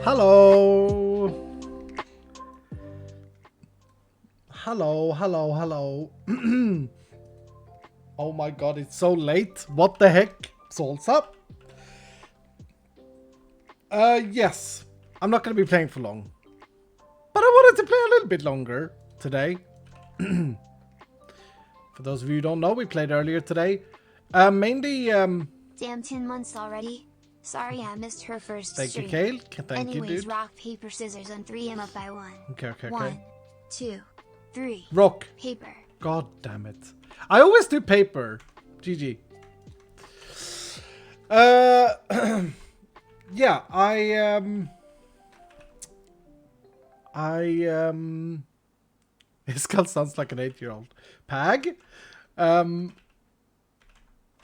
Hello. Hello. Oh my god, it's so late. What the heck? Salt's up. Yes. I'm not going to be playing for long. But I wanted to play a little bit longer today. For those of you who don't know, we played earlier today. Mainly, Damn, 10 months already. Sorry I missed her first Thank stream. you, Kale. Thank Anyways, you, dude. rock, paper, scissors on 3. I'm up by 1. Okay. 1, 2, 3. Rock. Paper. God damn it. I always do paper. GG. Yeah, his skull sounds like an 8-year-old. Pag?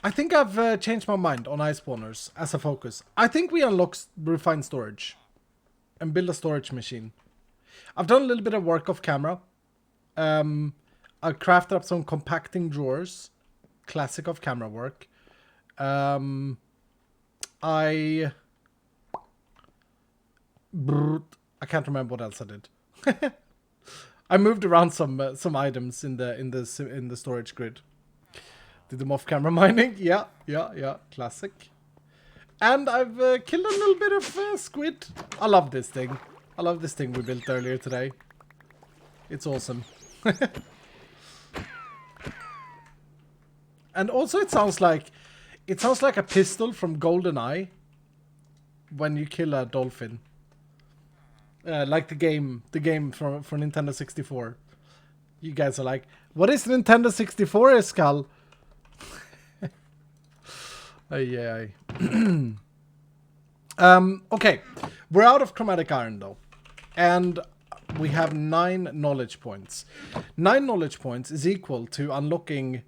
I think I've changed my mind on ice spawners as a focus. I think we unlock refined storage and build a storage machine. I've done a little bit of work off camera. I crafted up some compacting drawers. Classic off camera work. I can't remember what else I did. I moved around some items in the storage grid. Did them off camera mining. Yeah. Classic. And I've killed a little bit of squid. I love this thing. I love this thing we built earlier today. It's awesome. And also it sounds like a pistol from GoldenEye when you kill a dolphin. Like the game for Nintendo 64. You guys are like, what is Nintendo 64, Skull? Yeah. Okay, we're out of chromatic iron though, and we have 9 knowledge points. 9 knowledge points is equal to unlocking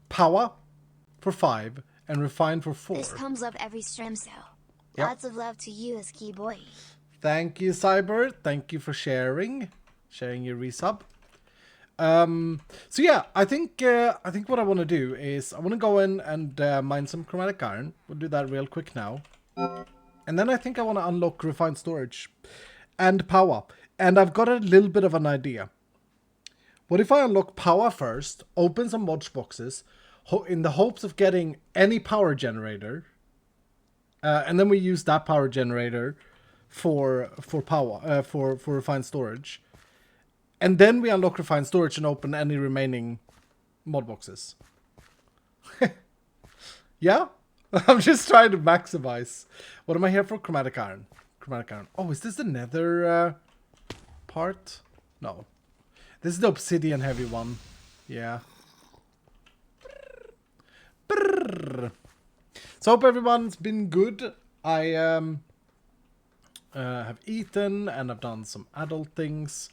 power for 5 and refine for 4. This comes up every stream, so Yep. lots of love to you, Ski Boy. Thank you, Cyber. Thank you for sharing your resub. So yeah, I think what I want to do is I want to go in and mine some chromatic iron. We'll do that real quick now. And then I think I want to unlock refined storage and power. And I've got a little bit of an idea. What if I unlock power first, open some mods boxes, in the hopes of getting any power generator, and then we use that power generator for power for refined storage. And then we unlock refined storage and open any remaining mod boxes. Yeah? I'm just trying to maximize. What am I here for? Chromatic iron. Chromatic iron. Oh, is this the nether part? No. This is the obsidian heavy one. Yeah. Brrr. So hope everyone's been good. I have eaten and I've done some adult things.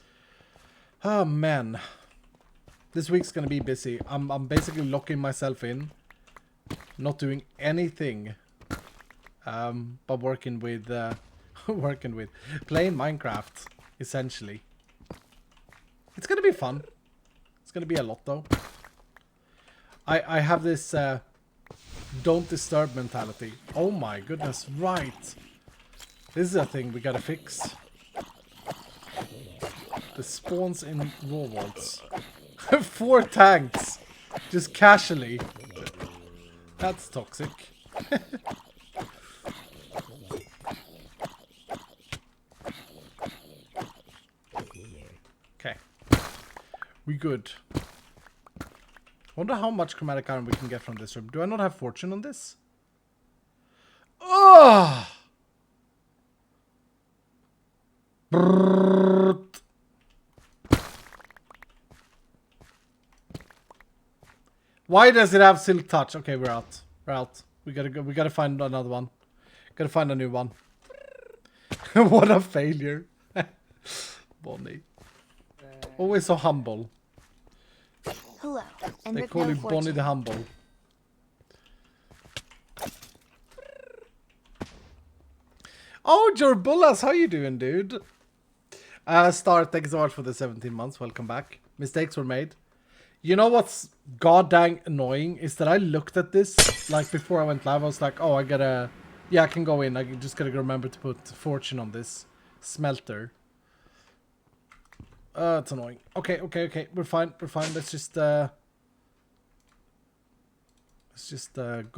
Oh man, this week's gonna be busy. I'm basically locking myself in, not doing anything, but working with playing Minecraft essentially. It's gonna be fun. It's gonna be a lot though. I have this don't disturb mentality. Oh my goodness, right. This is a thing we gotta fix. The spawns in raw worlds. 4 tanks. Just casually. That's toxic. Okay. We good. Wonder how much chromatic iron we can get from this room. Do I not have fortune on this? Oh! Brrrt. Why does it have silk touch? Okay, we're out. We're out. We gotta go. We gotta find another one. Gotta find a new one. What a failure. Bonnie. Always so humble. Hello, and They Rick call no you Bonnie fortune. the Humble. Oh, Jorbullas, how you doing, dude? Star, thank you so much for the 17 months. Welcome back. Mistakes were made. You know what's goddamn annoying is that I looked at this like before I went live. I was like, oh, I gotta Yeah, I can go in. I just gotta remember to put fortune on this smelter. It's annoying. Okay, okay, okay. We're fine. We're fine. Let's just go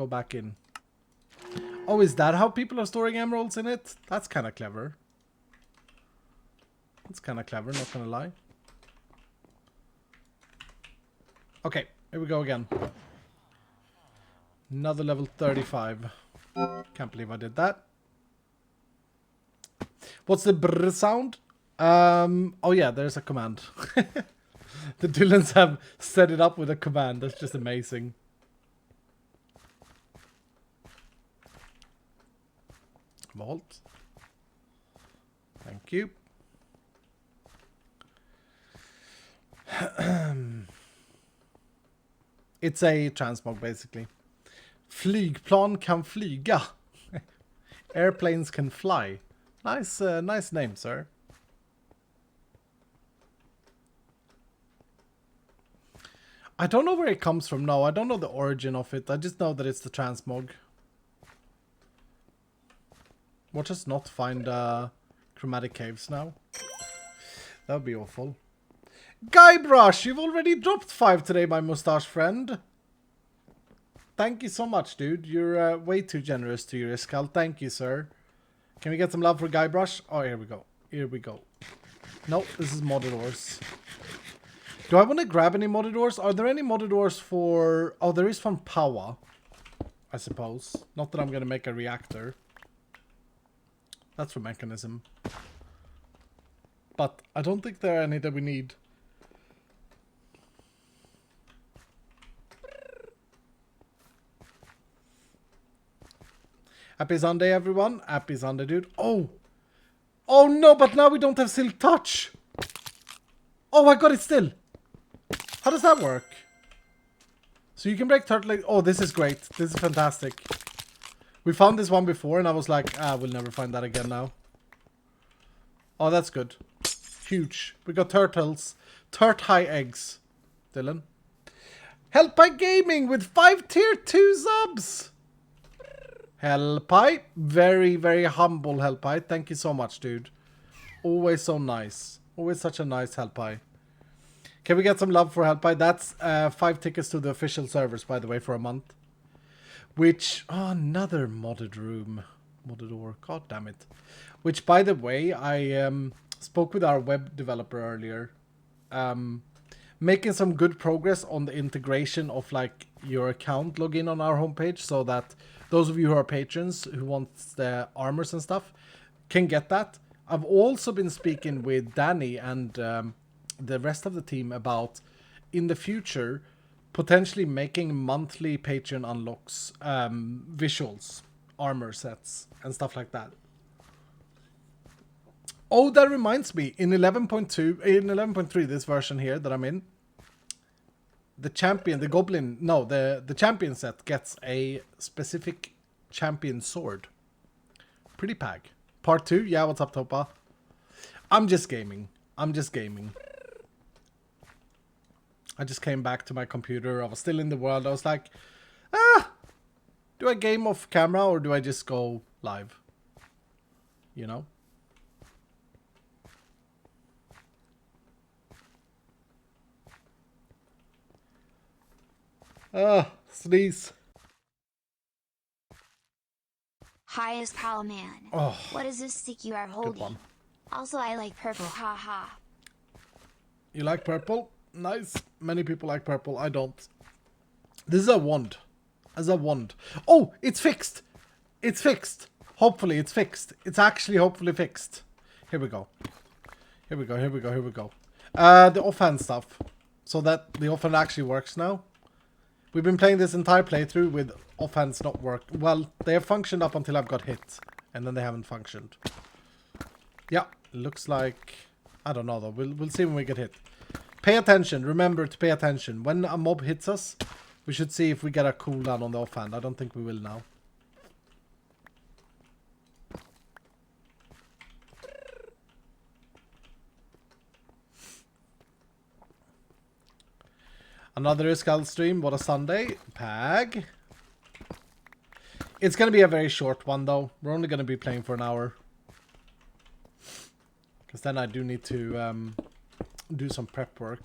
back in. Oh, is that how people are storing emeralds in it? That's kind of clever. That's kind of clever, not gonna lie. Okay, here we go again. Another level 35. Can't believe I did that. What's the brr sound? Oh yeah, there's a command. The Dylans have set it up with a command. That's just amazing. Vault. Thank you. It's a transmog basically. Flygplan kan flyga. Airplanes can fly. Nice, nice name, sir. I don't know where it comes from now. I don't know the origin of it. I just know that it's the transmog. Watch us not find chromatic caves now. That would be awful. Guybrush, you've already dropped 5 today, my mustache friend. Thank you so much, dude. You're way too generous to your skull. Thank you, sir. Can we get some love for Guybrush? Oh, here we go. Here we go. No, this is modded ores. Do I want to grab any modded ores? Are there any modded ores for... Oh, there is from Power, I suppose. Not that I'm going to make a reactor. That's for mechanism. But I don't think there are any that we need. Happy Sunday, everyone. Happy Sunday, dude. Oh! Oh no, but now we don't have Silk Touch! Oh, I got it still! How does that work? So you can break turtle eggs. Oh, this is great. This is fantastic. We found this one before and I was like, we'll never find that again now. Oh, that's good. Huge. We got turtles. High eggs. Dylan. Helpie Gaming with 5 tier 2 subs! Helpie. Very, very humble Helpie. Thank you so much, dude. Always so nice. Always such a nice Helpie. Can we get some love for Helpie? That's 5 tickets to the official servers, by the way, for a month. Which... Oh, another modded room. Modded ore. God damn it. Which, by the way, I spoke with our web developer earlier. Making some good progress on the integration of, like, your account login on our homepage. So that those of you who are patrons who want the armors and stuff can get that. I've also been speaking with Danny and the rest of the team about, in the future, potentially making monthly Patreon unlocks, visuals, armor sets, and stuff like that. Oh, that reminds me, in 11.2, in 11.3, this version here that I'm in, the champion, the goblin, no, the champion set gets a specific champion sword. Pretty pag. Part 2, yeah, what's up, Topa? I'm just gaming. I'm just gaming. I just came back to my computer. I was still in the world. I was like, do I game off camera or do I just go live? You know? Sneeze. Hi, is Pal Man. Oh, what is this stick you are holding? Also, I like purple, haha. You like purple? Nice. Many people like purple. I don't. This is a wand. As a wand. Oh, it's fixed. It's fixed. Hopefully it's fixed. It's actually hopefully fixed. Here we go. Here we go. Here we go. Here we go. The offhand stuff. So that the offhand actually works now. We've been playing this entire playthrough with offhands not work. Well, they have functioned up until I've got hit. And then they haven't functioned. Yeah, looks like... I don't know though. We'll see when we get hit. Pay attention. Remember to pay attention. When a mob hits us, we should see if we get a cooldown on the offhand. I don't think we will now. Another Iskall stream. What a Sunday. Pag. It's going to be a very short one, though. We're only going to be playing for an hour. Because then I do need to do some prep work.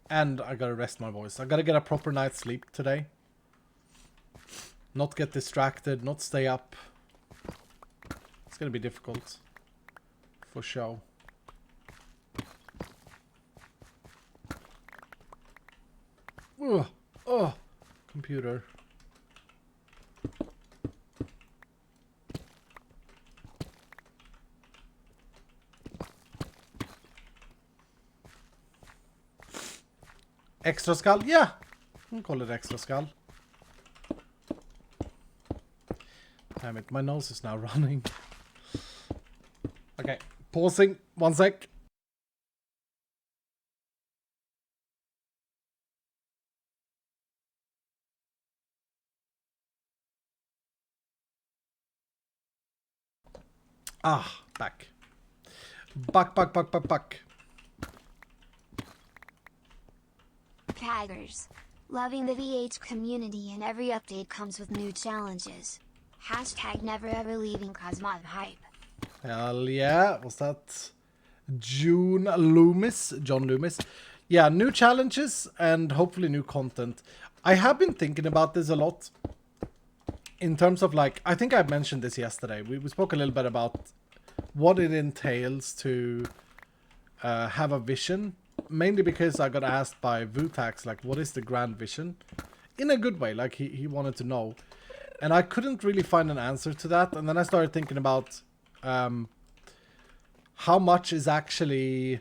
And I gotta rest my voice. I gotta get a proper night's sleep today. Not get distracted, not stay up. It's gonna be difficult. For sure. Ugh. Oh, computer. Extra skull? Yeah. We can call it extra skull. Damn it, my nose is now running. Okay, pausing. 1 sec. Ah, back. Back. Taggers. Loving the VH community and every update comes with new challenges. Hashtag never ever leaving Cosmod hype. Hell yeah. Was that John Loomis? Yeah, new challenges and hopefully new content. I have been thinking about this a lot. In terms of like, I think I mentioned this yesterday. We spoke a little bit about what it entails to have a vision. Mainly because I got asked by Vutax, like, what is the grand vision? In a good way, like he wanted to know. And I couldn't really find an answer to that. And then I started thinking about how much is actually...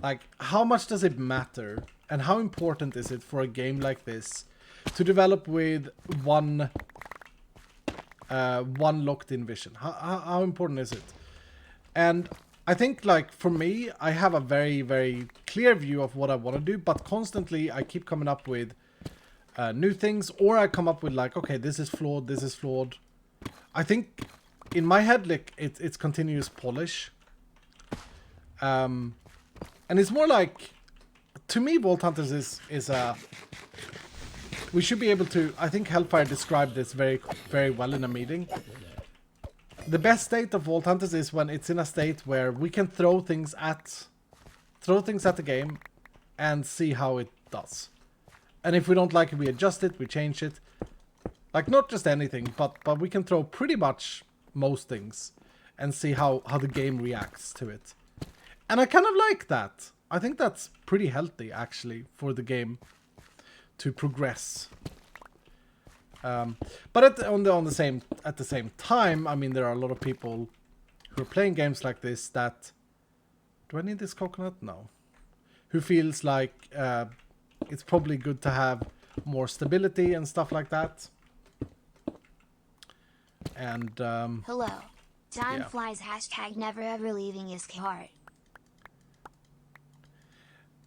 Like, how much does it matter? And how important is it for a game like this to develop with one locked-in vision? How important is it? And I think, like, for me, I have a very, very clear view of what I want to do, but constantly I keep coming up with new things, or I come up with, like, okay, this is flawed, this is flawed. I think, in my head, like, it's continuous polish. And it's more like, to me, Vault Hunters is a... We should be able to... I think Hellfire described this very, very well in a meeting. The best state of Vault Hunters is when it's in a state where we can throw things at the game and see how it does. And if we don't like it, we adjust it, we change it. Like, not just anything, but we can throw pretty much most things and see how the game reacts to it. And I kind of like that. I think that's pretty healthy, actually, for the game to progress. But at the same time, I mean, there are a lot of people who are playing games like this that... Do I need this coconut? No. Who feels like it's probably good to have more stability and stuff like that. And... Hello. Time yeah. flies. Hashtag never ever leaving is hard.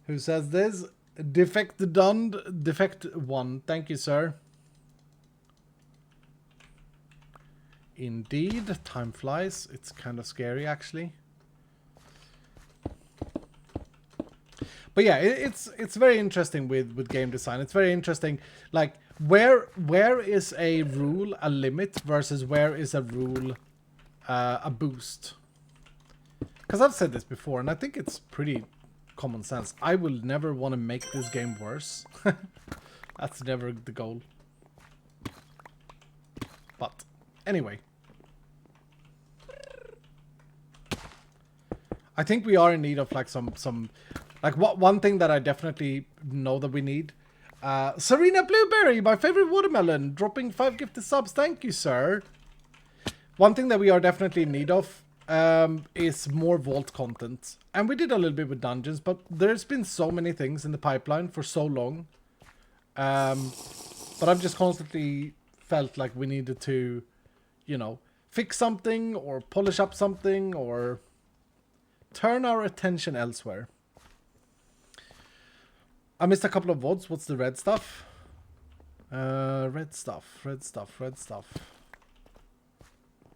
Who says this? Defect 1. Thank you, sir. Indeed, time flies. It's kind of scary, actually. But yeah, it's very interesting with game design. It's very interesting, like, where is a rule a limit versus where is a rule a boost? Because I've said this before, and I think it's pretty common sense. I will never want to make this game worse. That's never the goal. But anyway, I think we are in need of like some like one thing that I definitely know that we need. Serena Blueberry, my favorite watermelon, dropping 5 gifted subs. Thank you, sir. One thing that we are definitely in need of is more vault content. And we did a little bit with dungeons, but there's been so many things in the pipeline for so long. But I've just constantly felt like we needed to, you know, fix something or polish up something or turn our attention elsewhere. I missed a couple of VODs. What's the red stuff? Red stuff.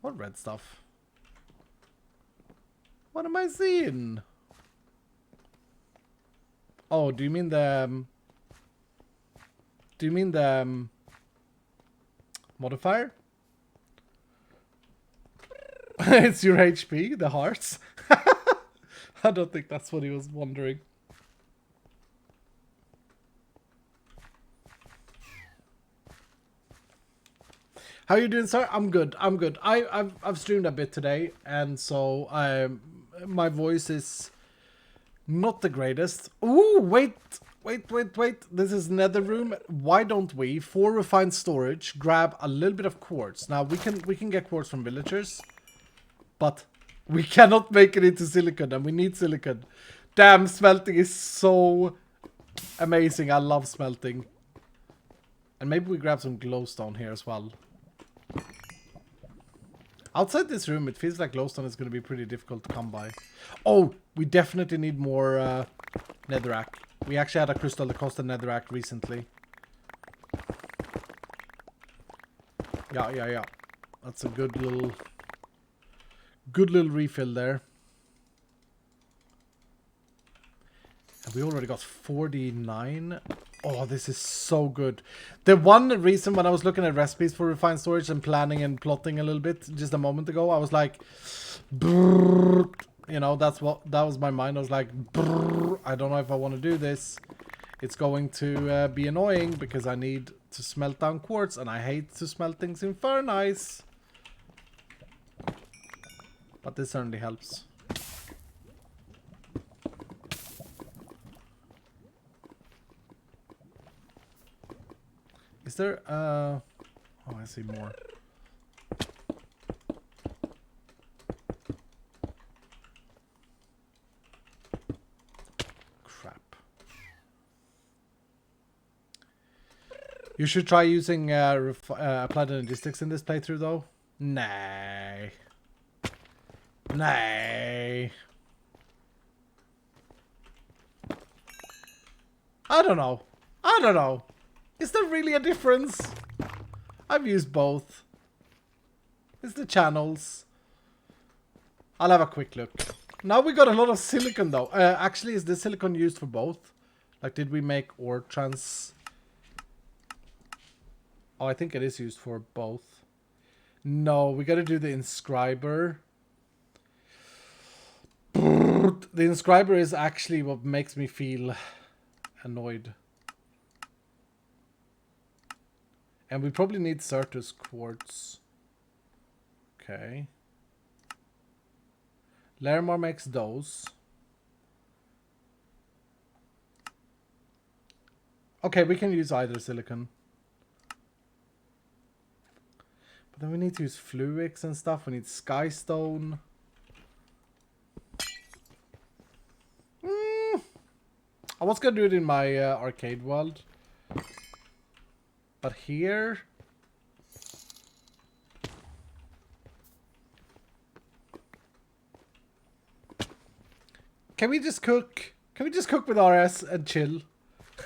What red stuff? What am I seeing? Oh, do you mean the... do you mean the... modifier? It's your HP, the hearts. I don't think that's what he was wondering. How you doing, sir? I'm good. I'm good. I've streamed a bit today, and so my voice is not the greatest. Ooh, wait. This is nether room. Why don't we, for refined storage, grab a little bit of quartz? Now we can get quartz from villagers, but we cannot make it into silicon, and we need silicon. Damn, smelting is so amazing. I love smelting. And maybe we grab some glowstone here as well. Outside this room, it feels like glowstone is going to be pretty difficult to come by. Oh, we definitely need more netherrack. We actually had a crystal that cost a netherrack recently. Yeah. That's a good little refill there. And we already got 49. Oh, this is so good. The one reason when I was looking at recipes for refined storage and planning and plotting a little bit just a moment ago, I was like, brrr, you know, that was my mind. I was like, brrr, I don't know if I want to do this. It's going to be annoying because I need to smelt down quartz and I hate to smelt things in furnace. But this certainly helps. Is there, oh, I see more. Crap. You should try using applied logistics in this playthrough, though. Nay. Nay. I don't know. Is there really a difference? I've used both. It's the channels. I'll have a quick look. Now we got a lot of silicon though. Actually, is the silicon used for both? Like, did we make ore trans... Oh, I think it is used for both. No, we gotta do the inscriber. The inscriber is actually what makes me feel annoyed. And we probably need Certus quartz. Okay. Larimar makes those. Okay, we can use either silicon. But then we need to use Fluix and stuff. We need Skystone. I was gonna do it in my arcade world. But here... Can we just cook? Can we just cook with RS and chill?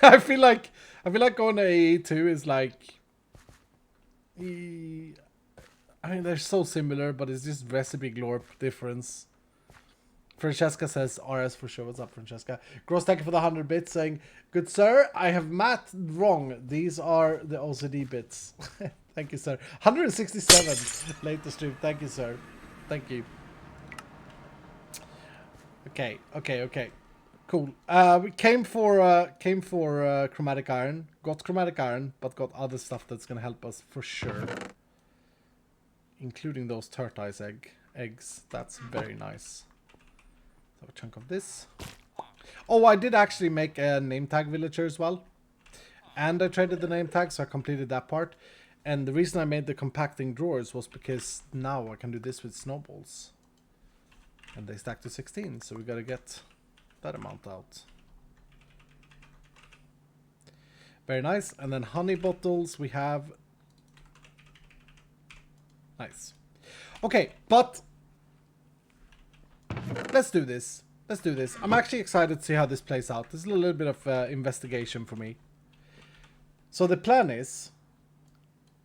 I feel like going to AE2 is like... I mean, they're so similar, but it's just recipe glorp difference. Francesca says RS for sure. What's up, Francesca? Gross, thank you for the 100 bits, saying, good sir, I have math wrong. These are the OCD bits. Thank you, sir. 167 late to stream. Thank you, sir. Thank you. Okay. Cool. We came for chromatic iron. Got chromatic iron, but got other stuff that's gonna help us for sure. Including those tortoise eggs. That's very nice. So a chunk of this. Oh, I did actually make a name tag villager as well. And I traded the name tag, so I completed that part. And the reason I made the compacting drawers was because now I can do this with snowballs. And they stack to 16, so we gotta get that amount out. Very nice. And then honey bottles we have. Nice. Okay, but let's do this. I'm actually excited to see how this plays out. This is a little bit of investigation for me. So the plan is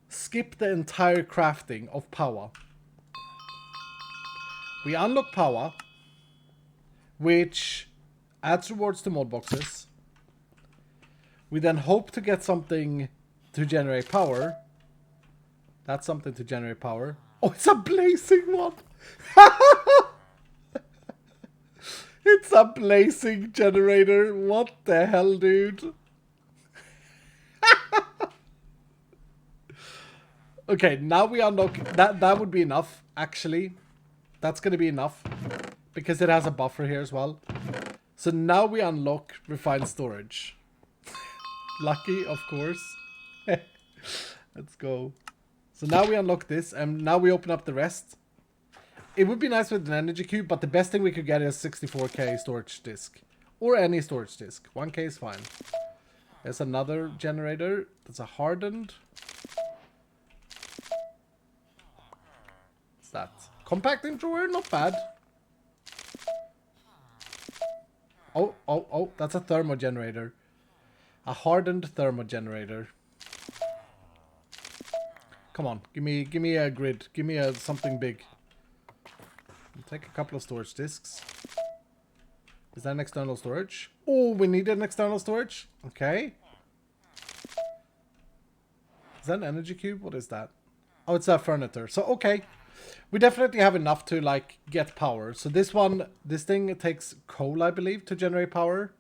skip the entire crafting of power. We unlock power, which adds rewards to mod boxes, We then hope to get something to generate power. That's something to generate power. Oh, it's a blazing one! It's a blazing generator. What the hell, dude? Okay, now we unlock... That would be enough, actually. That's going to be enough. Because it has a buffer here as well. So now we unlock refined storage. Lucky, of course. Let's go. So now we unlock this, and now we open up the rest. It would be nice with an energy cube, but the best thing we could get is 64k storage disk. Or any storage disk. 1k is fine. There's another generator. That's a hardened. What's that? Compacting drawer? Not bad. Oh, that's a thermo generator. A hardened thermo generator. Come on, give me a grid. Give me something big. I'll take a couple of storage disks. Is that an external storage? Oh, we need an external storage. Okay. Is that an energy cube? What is that? Oh, it's a furniture. So, okay. We definitely have enough to, like, get power. So this thing takes coal, I believe, to generate power.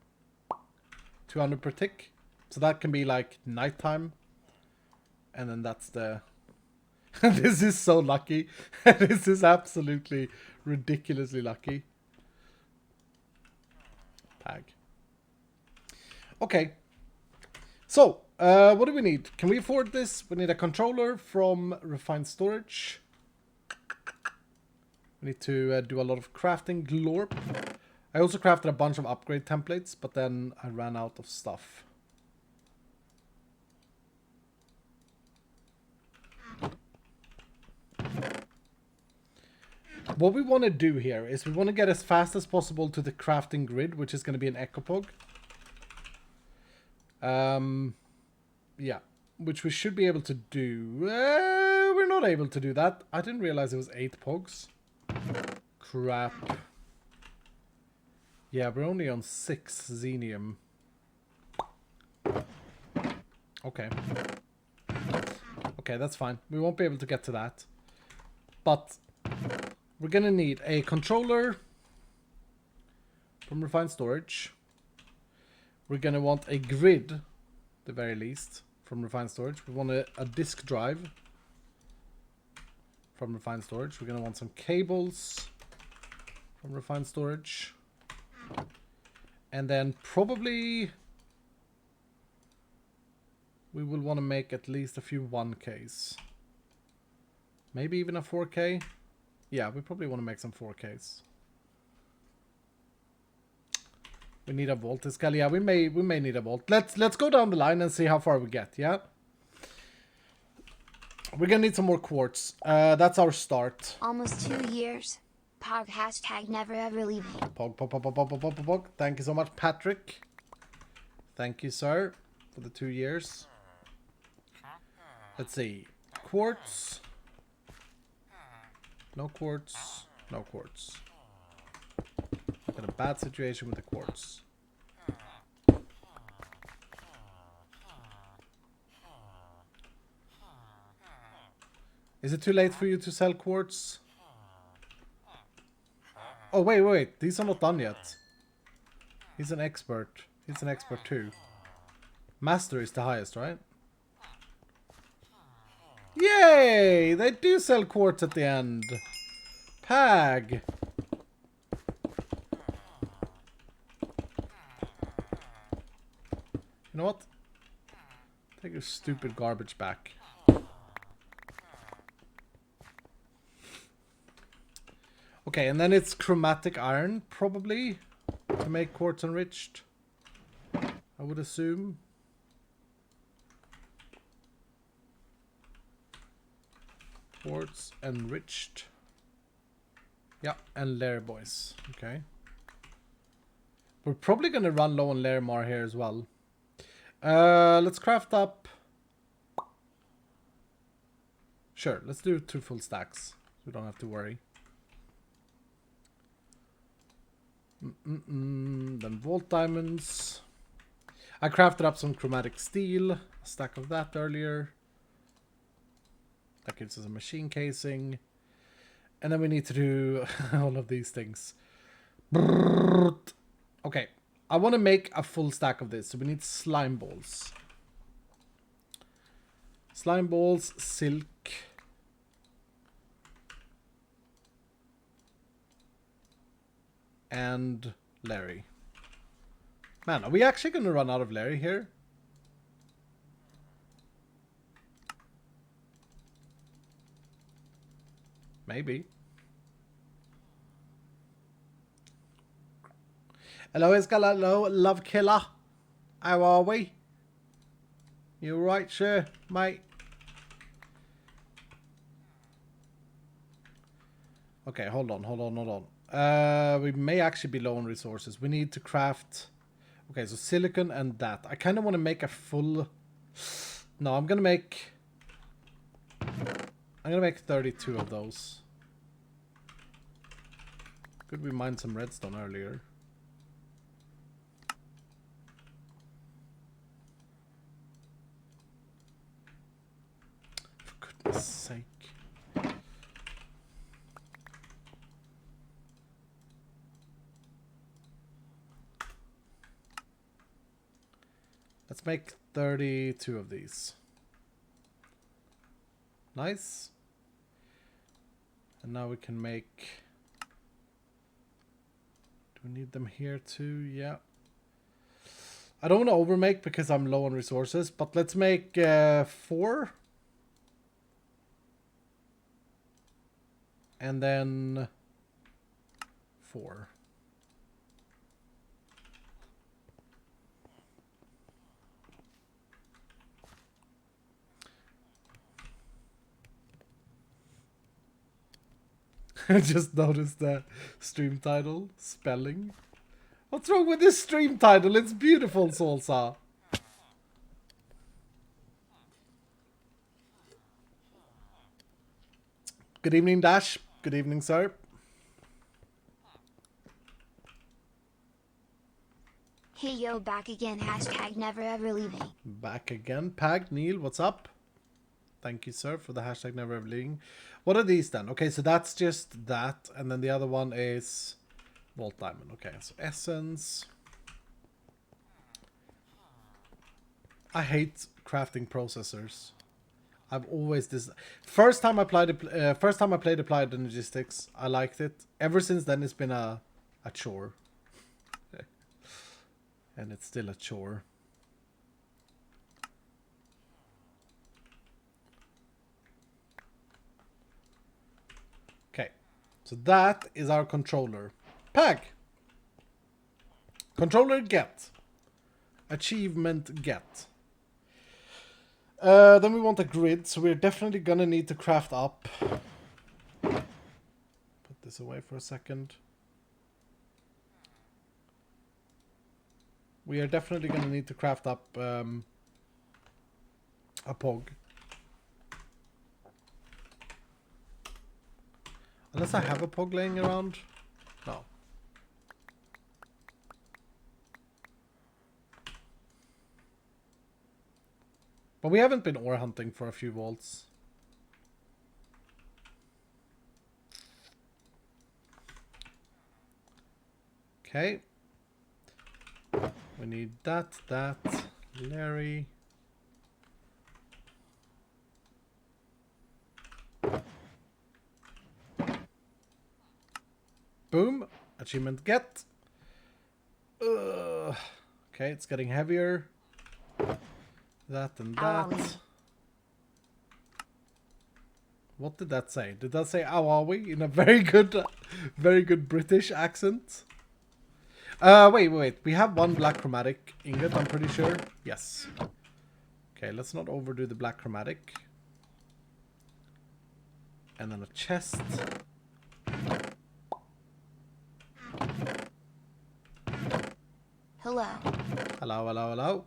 200 per tick. So that can be, like, nighttime. And then that's the... This is so lucky. This is absolutely ridiculously lucky. Pag. Okay. So, what do we need? Can we afford this? We need a controller from refined storage. We need to do a lot of crafting glorp. I also crafted a bunch of upgrade templates, but then I ran out of stuff. What we want to do here is we want to get as fast as possible to the crafting grid, which is going to be an ecopog. Yeah, which we should be able to do. We're not able to do that. I didn't realize it was 8 pogs. Crap. Yeah, we're only on 6 xenium. Okay. Okay, that's fine. We won't be able to get to that. But we're gonna need a controller from refined storage. We're gonna want a grid, the very least, from refined storage. We want a disk drive from refined storage. We're gonna want some cables from refined storage. And then probably we will want to make at least a few 1Ks. Maybe even a 4K. Yeah, we probably want to make some 4Ks. We need a vault disk. Yeah, we may need a vault. Let's go down the line and see how far we get, yeah? We're gonna need some more quartz. That's our start. Almost 2 years. Pog hashtag never ever leaving. Pog. Thank you so much, Patrick. Thank you, sir, for the 2 years. Let's see. Quartz. No quartz. No quartz. Got a bad situation with the quartz. Is it too late for you to sell quartz? Oh, wait. These are not done yet. He's an expert. He's an expert too. Master is the highest, right? Yay! They do sell quartz at the end. Pag. You know what? Take your stupid garbage back. Okay, and then it's chromatic iron, probably, to make quartz enriched. I would assume. Quartz enriched. Yeah, and layer boys. Okay. We're probably going to run low on layer mar here as well. Let's craft up. Sure, let's do 2 full stacks. So we don't have to worry. Then vault diamonds. I crafted up some chromatic steel, a stack of that earlier. That gives us a machine casing. And then we need to do all of these things. Okay, I want to make a full stack of this, so we need slime balls. Slime balls, silk. And Larry. Man, are we actually going to run out of Larry here? Maybe. Hello, Iskala. Hello, Love Killer. How are we? You right, sure, mate? Okay, hold on. We may actually be low on resources. We need to craft... Okay, so silicon and that. I kind of want to make a full... No, I'm going to make 32 of those. Could we mine some redstone earlier? For goodness sake. Let's make 32 of these. Nice. And now we can make... Do we need them here too? Yeah. I don't want to overmake because I'm low on resources, but let's make 4. And then 4. I just noticed the stream title spelling. What's wrong with this stream title? It's beautiful, Salsa. Good evening, Dash. Good evening, sir. Hey yo, back again. Hashtag never ever leaving. Back again. Pag, Neil, what's up? Thank you, sir, for the hashtag never ever leaving. What are these then? Okay, so that's just that. And then the other one is Vault Diamond. Okay, so Essence. I hate crafting processors. I've always this first time I played Applied Logistics, I liked it. Ever since then, it's been a chore, and it's still a chore. Okay, so that is our controller. Pag. Controller get. Achievement get. Then we want a grid, so we're definitely gonna need to craft up. Put this away for a second. We are definitely gonna need to craft up a POG. Unless I have a POG laying around. No. But we haven't been ore hunting for a few vaults. Okay. We need that, Larry. Boom. Achievement get. Okay, it's getting heavier. That and that. What did that say? Did that say "How are we?" in a very good British accent? Wait. We have one black chromatic ingot, I'm pretty sure. Yes. Okay, let's not overdo the black chromatic. And then a chest. Hello. Hello.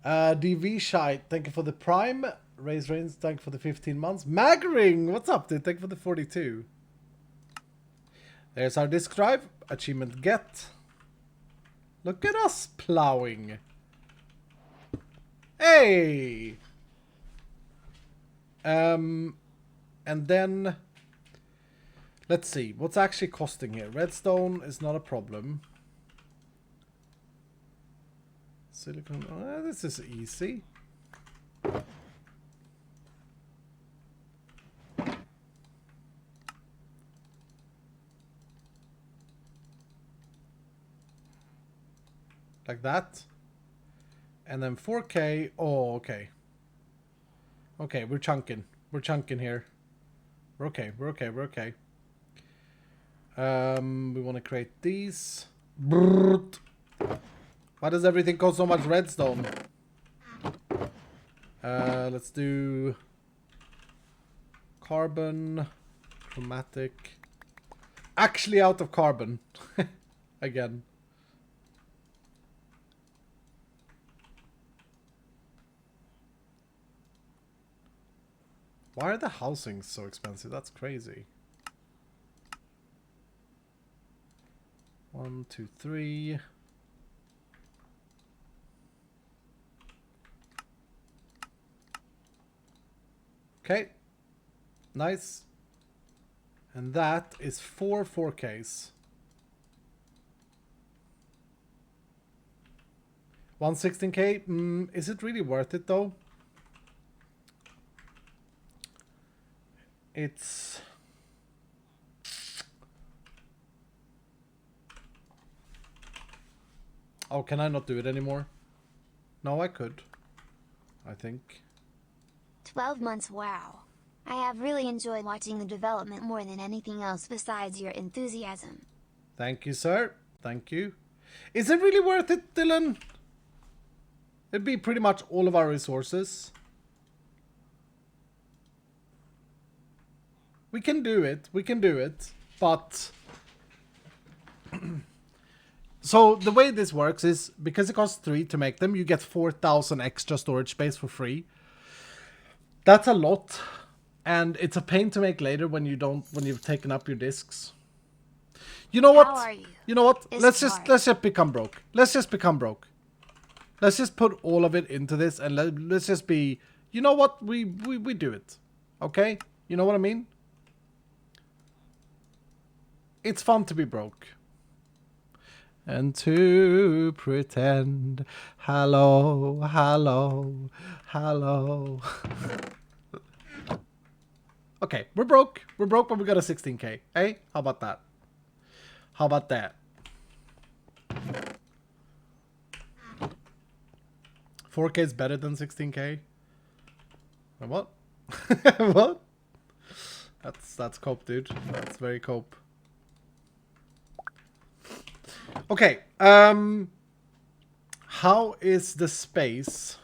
DV Shite, thank you for the Prime. Raise Rains, thank you for the 15 months. Magring, what's up, dude? Thank you for the 42. There's our disk drive. Achievement get. Look at us plowing. Hey! And then... Let's see. What's actually costing here? Redstone is not a problem. Silicon... this is easy. Like that. And then 4K. Oh, okay. Okay, we're chunking. We're chunking here. We're okay. We're okay. We're okay. We want to create these. Brrrt. Why does everything cost so much redstone? Let's do carbon, chromatic. Actually out of carbon. Again. Why are the housings so expensive? That's crazy. 1, 2, 3. Okay. Nice. And that is 4 4Ks. 116K? Is it really worth it though? It's... Oh, can I not do it anymore? No, I could. I think. 12 months, wow. I have really enjoyed watching the development more than anything else besides your enthusiasm. Thank you, sir. Thank you. Is it really worth it, Dylan? It'd be pretty much all of our resources. We can do it. We can do it. But... So, the way this works is, because it costs 3 to make them, you get 4,000 extra storage space for free. That's a lot. And it's a pain to make later when you've taken up your discs. You know what? How are you? You know what? It's Let's hard. just become broke. Let's just become broke. Let's just put all of it into this and let's just be... You know what? We do it. Okay? You know what I mean? It's fun to be broke. And to pretend, hello, hello, hello. Okay, we're broke. We're broke, but we got a 16K. Hey, how about that? How about that? 4K is better than 16K. What? What? That's cope, dude. That's very cope. Okay, how is the space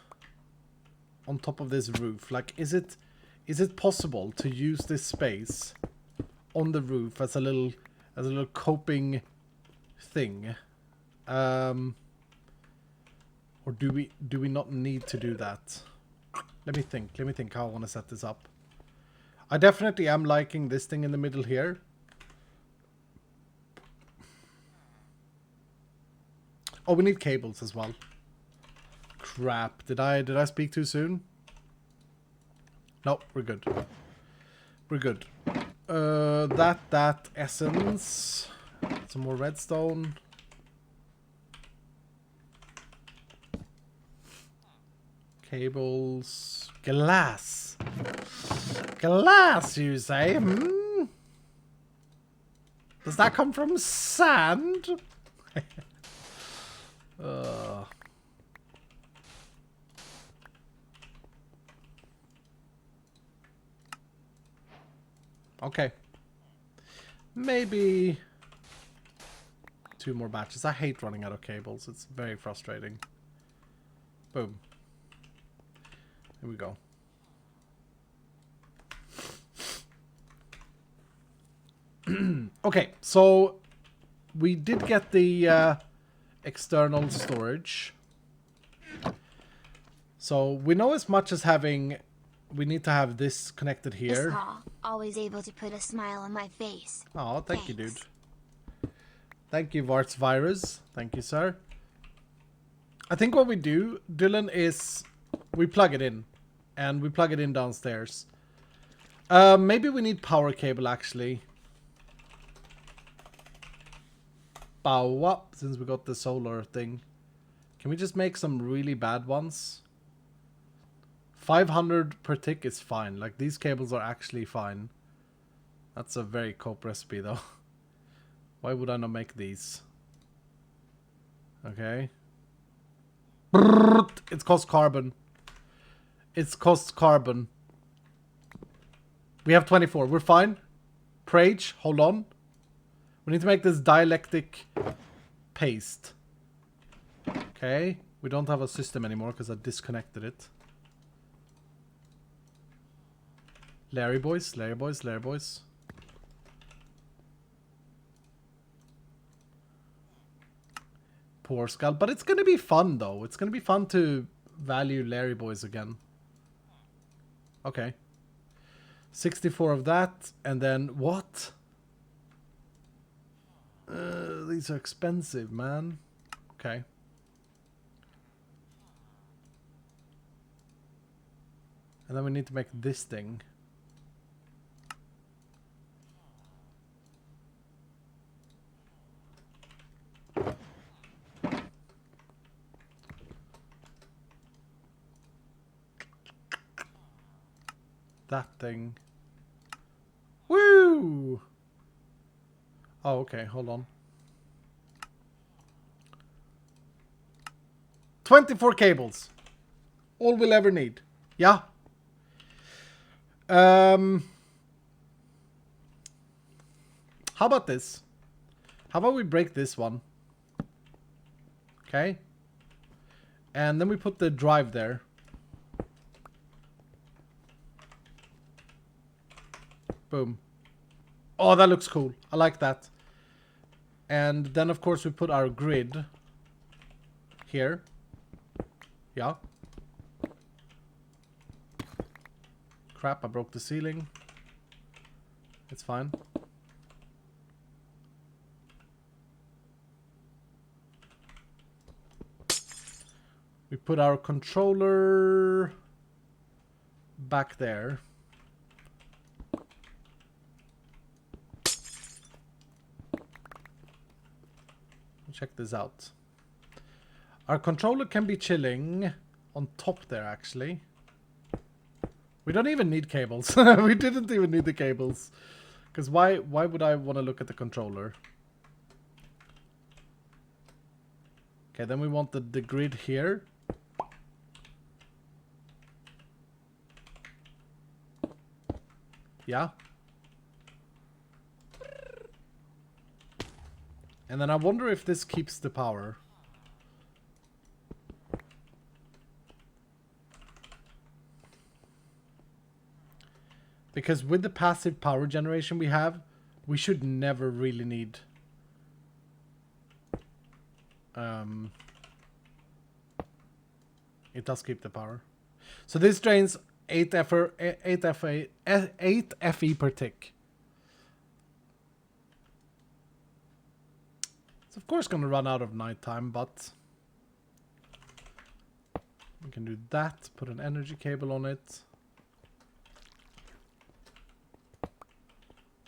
on top of this roof? Like, is it possible to use this space on the roof as a little coping thing? Or do we not need to do that? Let me think how I want to set this up. I definitely am liking this thing in the middle here. Oh, we need cables as well. Crap. Did I speak too soon? No, we're good. We're good. That essence. Some more redstone. Cables. Glass. Glass, you say? Hmm? Does that come from sand? Okay. Maybe 2 more batches. I hate running out of cables. It's very frustrating. Boom. Here we go. Okay, so we did get the external storage. So we know as much as having... We need to have this connected This here. call, always able to put a smile on my face. Oh, thank you, dude. Thanks. Thank you, Varts Virus. Thank you, sir. I think what we do, Dylan, is we plug it in. And we plug it in downstairs. Maybe we need power cable, actually. Bow up, since we got the solar thing. Can we just make some really bad ones? 500 per tick is fine. Like, these cables are actually fine. That's a very cope recipe, though. Why would I not make these? Okay. It's cost carbon. It's cost carbon. We have 24. We're fine. Prage, hold on. We need to make this dielectric paste. Okay. We don't have a system anymore because I disconnected it. Larry boys, Larry boys, Larry boys. Poor skull. But it's going to be fun, though. It's going to be fun to value Larry boys again. Okay. 64 of that. And then what? These are expensive, man. Okay. And then we need to make this thing. That thing. Woo! Oh, okay, hold on. 24 cables. All we'll ever need. Yeah. How about this? How about we break this one? Okay. And then we put the drive there. Boom. Oh, that looks cool. I like that. And then, of course, we put our grid here. Yeah. Crap, I broke the ceiling. It's fine. We put our controller back there. Check this out. Our controller can be chilling on top there, actually. We don't even need cables. We didn't even need the cables. Because why would I want to look at the controller? Okay, then we want the grid here. Yeah. And then I wonder if this keeps the power. Because with the passive power generation we have, we should never really need... it does keep the power. So this drains 8 FE per tick. It's of course going to run out of nighttime, but we can do that. Put an energy cable on it.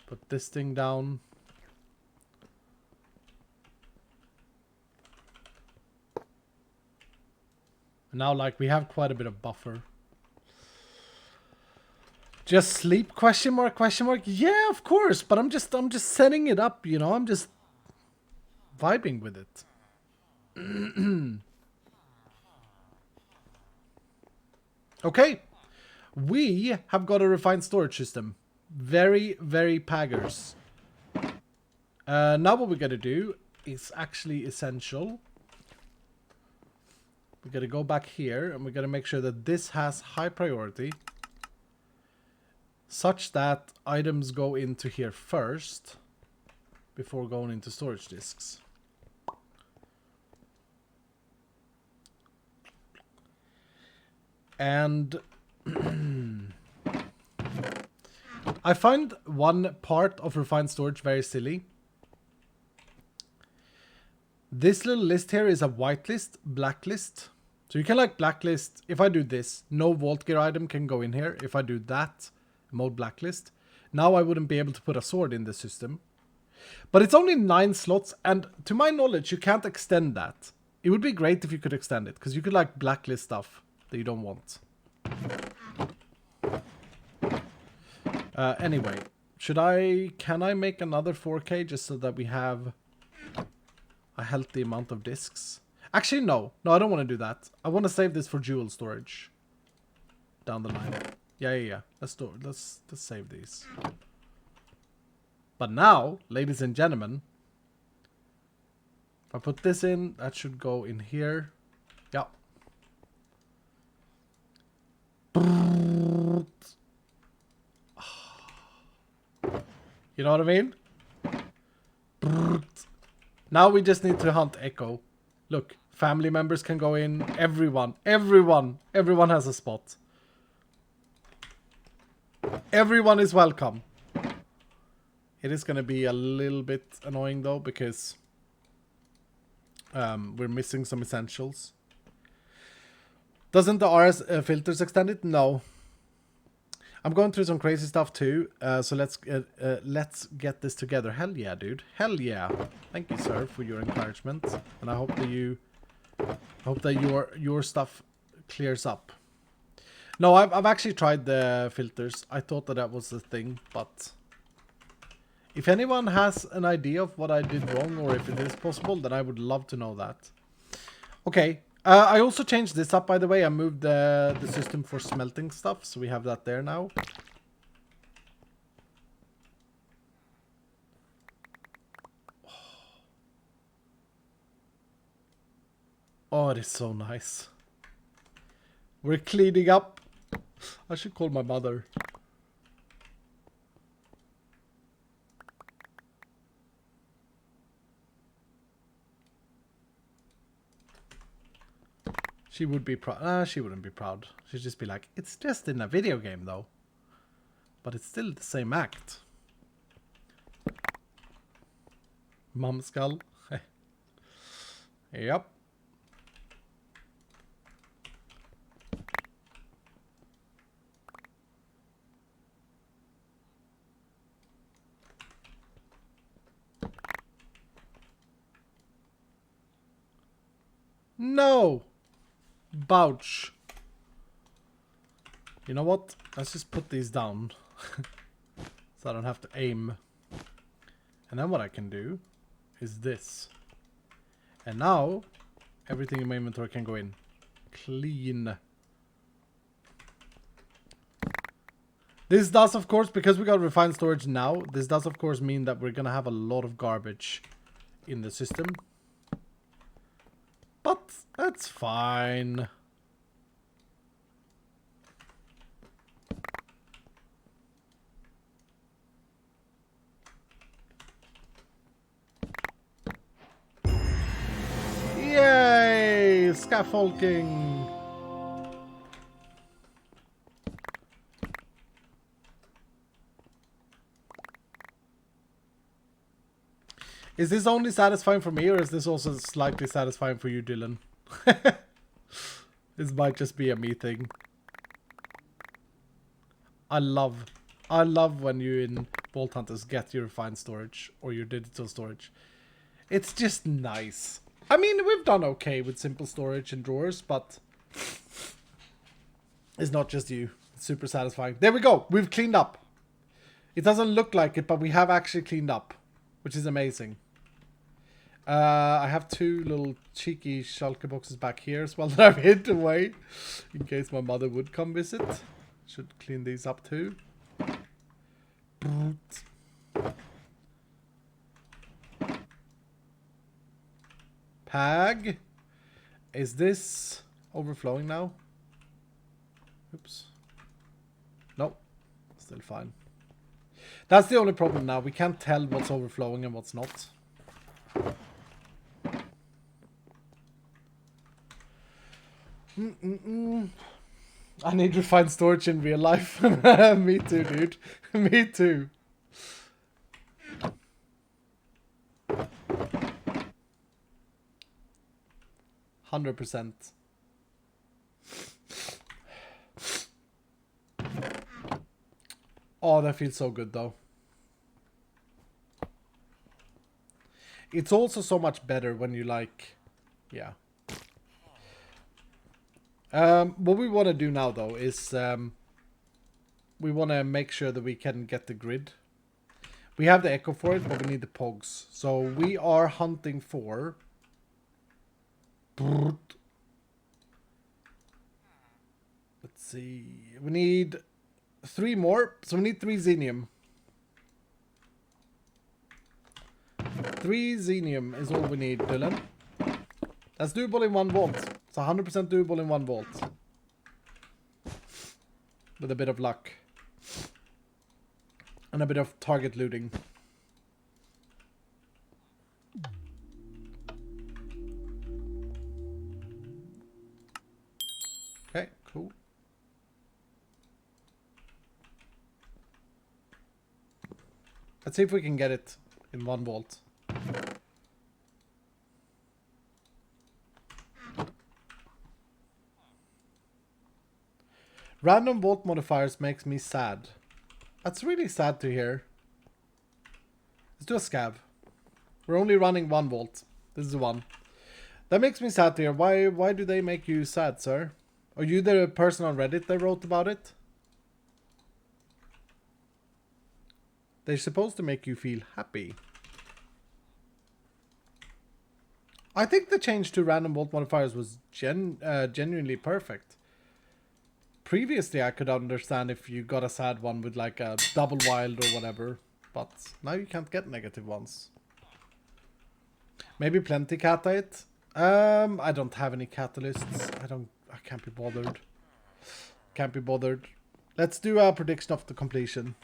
Put this thing down. And now, like, we have quite a bit of buffer. Just sleep? Question mark? Question mark? Yeah, of course. But I'm just setting it up. You know, I'm just vibing with it. Okay. We have got a refined storage system. Very, very paggers. Now what we're going to do is actually essential. We're going to go back here and we're going to make sure that this has high priority. Such that items go into here first before going into storage disks. And I find one part of refined storage very silly. This little list here is a whitelist, blacklist. So you can like blacklist. If I do this, no vault gear item can go in here. If I do that, mode blacklist. Now I wouldn't be able to put a sword in the system. But it's only 9 slots, and to my knowledge, you can't extend that. It would be great if you could extend it, because you could like blacklist stuff that you don't want. Anyway, can I make another 4K just so that we have a healthy amount of discs? Actually, no, I don't want to do that. I want to save this for jewel storage down the line. Yeah. Let's save these. But now, ladies and gentlemen, if I put this in, that should go in here. Yeah. You know what I mean? Now we just need to hunt Echo. Look, family members can go in. Everyone has a spot. Everyone is welcome. It is going to be a little bit annoying though, because we're missing some essentials. Doesn't the RS filters extend it? No. I'm going through some crazy stuff too, so let's get this together. Hell yeah, dude. Hell yeah. Thank you, sir, for your encouragement, and I hope that your stuff clears up. No, I've actually tried the filters. I thought that was the thing, but if anyone has an idea of what I did wrong or if it is possible, then I would love to know that. Okay. I also changed this up, by the way. I moved the system for smelting stuff, so we have that there now. Oh, it is so nice. We're cleaning up. I should call my mother. She would be proud. She wouldn't be proud. She'd just be like, it's just in a video game though. But it's still the same act. Mum skull. Yep. No! Bouch. You know what? Let's just put these down. So I don't have to aim. And then what I can do is this. And now everything in my inventory can go in. Clean. This does, of course, because we got refined storage now, this does, of course, mean that we're going to have a lot of garbage in the system. But that's fine. Yay! Scaffolding! Is this only satisfying for me, or is this also slightly satisfying for you, Dylan? This might just be a me thing. I love when you in Vault Hunters get your refined storage or your digital storage. It's just nice. I mean, we've done okay with simple storage and drawers, but it's not just you. It's super satisfying. There we go. We've cleaned up. It doesn't look like it, but we have actually cleaned up, which is amazing. I have 2 little cheeky shulker boxes back here as well that I've hid away in case my mother would come visit. Should clean these up too. Pag. Is this overflowing now? Oops. Nope. Still fine. That's the only problem now. We can't tell what's overflowing and what's not. I need refined storage in real life. Me too, dude. Me too. %. Oh, that feels so good though. It's also so much better when you like, yeah. What we want to do now though is we want to make sure that we can get the grid. We have the echo for it, but we need the pogs. So we are hunting for. Let's see. We need 3 more. So we need 3 xenium. 3 xenium is all we need, Dylan. That's doable in 1 volt. It's 100% doable in 1 volt. With a bit of luck. And a bit of target looting. Okay, cool. Let's see if we can get it in 1 volt. Random volt modifiers makes me sad. That's really sad to hear. Let's do a scav. We're only running 1 volt. This is 1. That makes me sad to hear. Why do they make you sad, sir? Are you the person on Reddit that wrote about it? They're supposed to make you feel happy. I think the change to random volt modifiers was genuinely perfect. Previously, I could understand if you got a sad one with like a double wild or whatever. But now you can't get negative ones. Maybe plenty cata it. I don't have any catalysts. I can't be bothered. Can't be bothered. Let's do a prediction of the completion.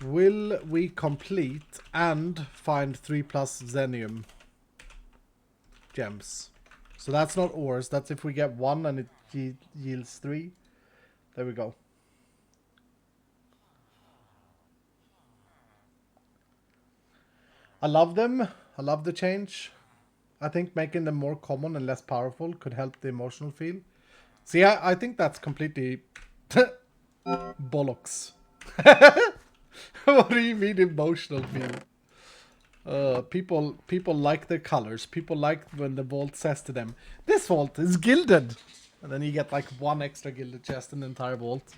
Will we complete and find 3+ xenium gems? So that's not ores. That's if we get 1 and it yields 3. There we go. I love them. I love the change. I think making them more common and less powerful could help the emotional feel. See, I think that's completely bollocks. What do you mean emotional feel? People like their colors. People like when the vault says to them, "This vault is gilded," and then you get like 1 extra gilded chest in the entire vault.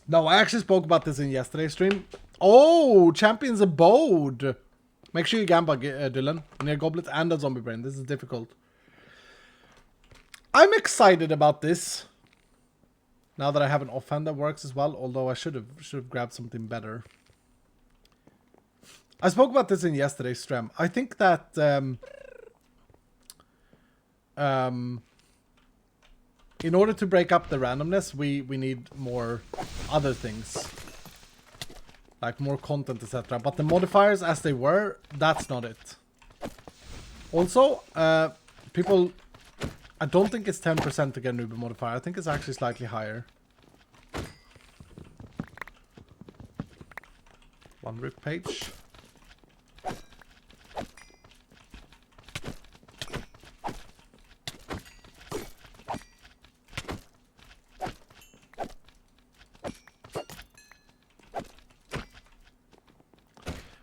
No, I actually spoke about this in yesterday's stream. Oh, Champion's Abode. Make sure you gamba, Dylan. Near Goblet and a Zombie Brain. This is difficult. I'm excited about this. Now that I have an offhand that works as well, although I should have grabbed something better. I spoke about this in yesterday's stream. I think that in order to break up the randomness, we need more other things. Like more content, etc. But the modifiers as they were, that's not it. Also, people... I don't think it's 10% to get a newbie modifier. I think it's actually slightly higher. 1 rip page.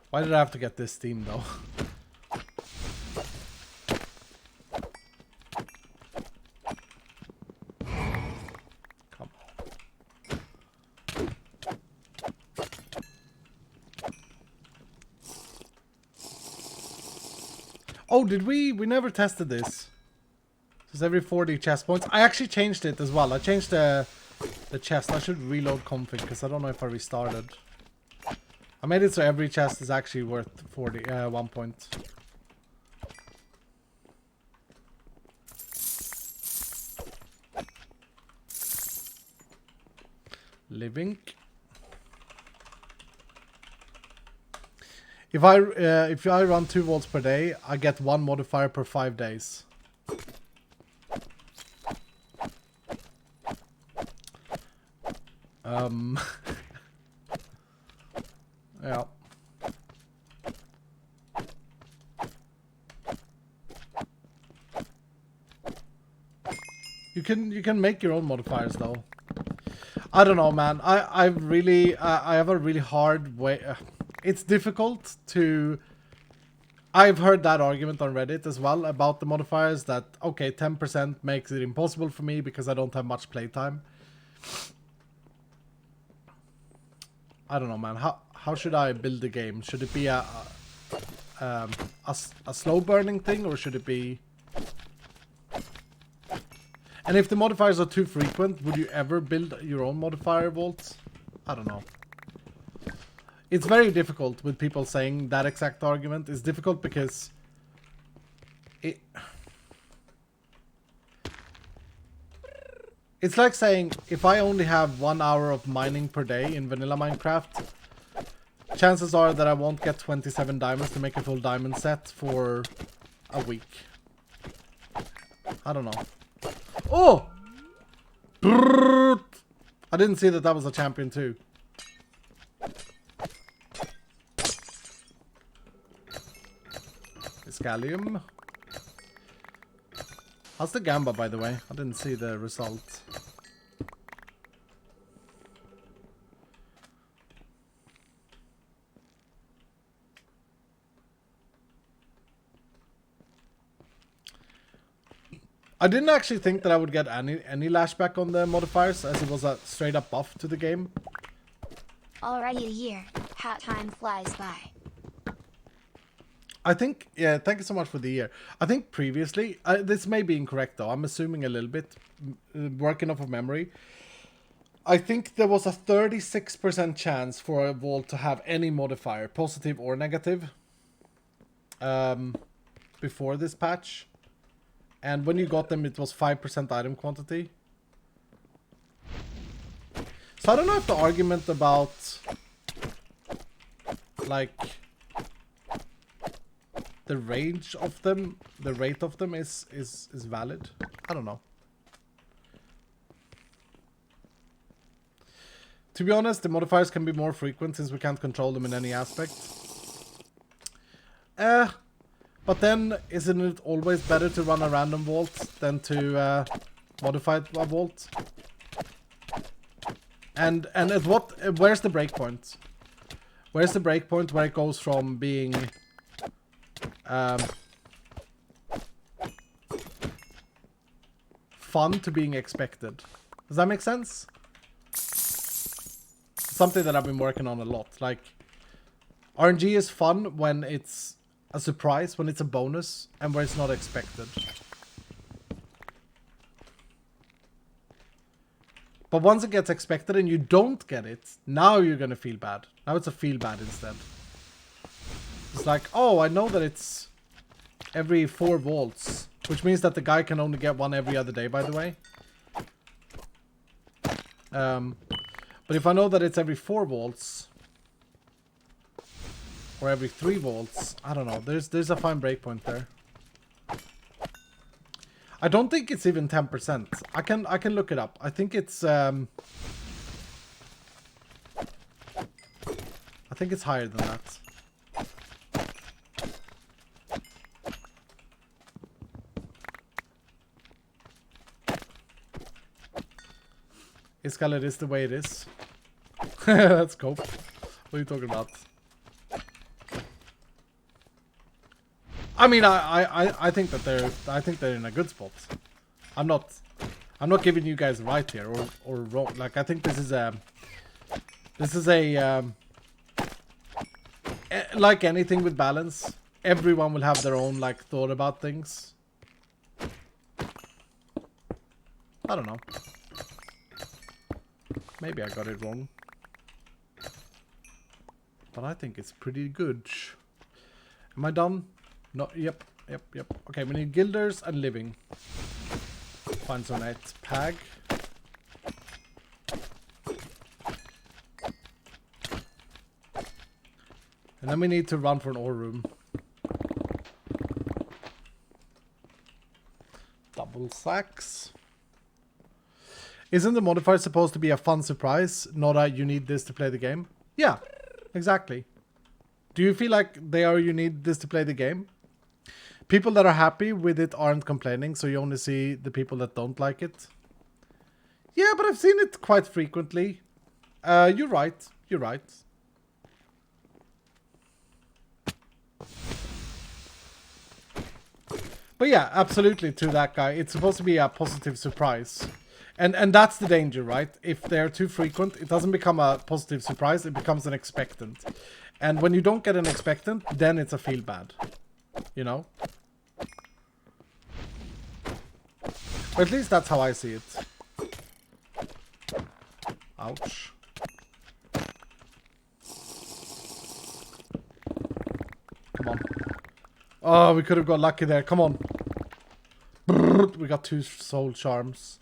Why did I have to get this theme though? Come on. Oh, did we? We never tested this. It's every 40 chest points. I actually changed it as well. I changed the chest. I should reload config because I don't know if I restarted. I made it so every chest is actually worth 1 point. Living. If I run 2 volts per day, I get 1 modifier per 5 days. Yeah. You can make your own modifiers though. I don't know, man. I have a really hard way. It's difficult to. I've heard that argument on Reddit as well about the modifiers that okay, 10% makes it impossible for me because I don't have much playtime. I don't know, man. How should I build the game? Should it be a slow burning thing, or should it be? And if the modifiers are too frequent, would you ever build your own modifier vault? I don't know. It's very difficult with people saying that exact argument. It's difficult because it's like saying if I only have 1 hour of mining per day in vanilla Minecraft, chances are that I won't get 27 diamonds to make a full diamond set for a week. I don't know. Oh! I didn't see that that was a champion too. Scallium. How's the Gamba, by the way? I didn't see the result. I didn't actually think that I would get any lashback on the modifiers, as it was a straight up buff to the game. Already a year. How time flies by. I think, yeah, thank you so much for the year. I think previously, this may be incorrect though, I'm assuming a little bit, working off of memory. I think there was a 36% chance for a vault to have any modifier, positive or negative, before this patch. And when you got them, it was 5% item quantity. So I don't know if the argument about, like, the range of them, the rate of them is valid. I don't know. To be honest, the modifiers can be more frequent since we can't control them in any aspect. But then, isn't it always better to run a random vault than to modify a vault? And at what? Where's the breakpoint? Where's the breakpoint where it goes from being fun to being expected? Does that make sense? Something that I've been working on a lot. Like, RNG is fun when it's a surprise, when it's a bonus, and where it's not expected. But once it gets expected and you don't get it, now you're gonna feel bad. Now it's a feel bad instead. It's like, oh, I know that it's every 4 volts, which means that the guy can only get one every other day, by the way. But if I know that it's every 4 volts, or every 3 volts, I don't know. There's a fine breakpoint there. I don't think it's even 10%. I can look it up. I think it's I think it's higher than that. Iskal, it is the way it is. That's cope. What are you talking about? I mean, I think that they're in a good spot. I'm not giving you guys right here or wrong. Like, I think this is a like anything with balance. Everyone will have their own like thought about things. I don't know. Maybe I got it wrong. But I think it's pretty good. Am I done? No, yep. Okay, we need guilders and living. Find some net pag. And then we need to run for an ore room. Double sacks. Isn't the modifier supposed to be a fun surprise? Not that you need this to play the game? Yeah, exactly. Do you feel like they are you need this to play the game? People that are happy with it aren't complaining, so you only see the people that don't like it. Yeah, but I've seen it quite frequently. You're right. You're right. But yeah, absolutely to that guy. It's supposed to be a positive surprise. And that's the danger, right? If they're too frequent, it doesn't become a positive surprise, it becomes an expectant. And when you don't get an expectant, then it's a feel bad. You know? Or at least that's how I see it. Ouch. Come on. Oh, we could have got lucky there. Come on. Brrr, we got 2 soul charms.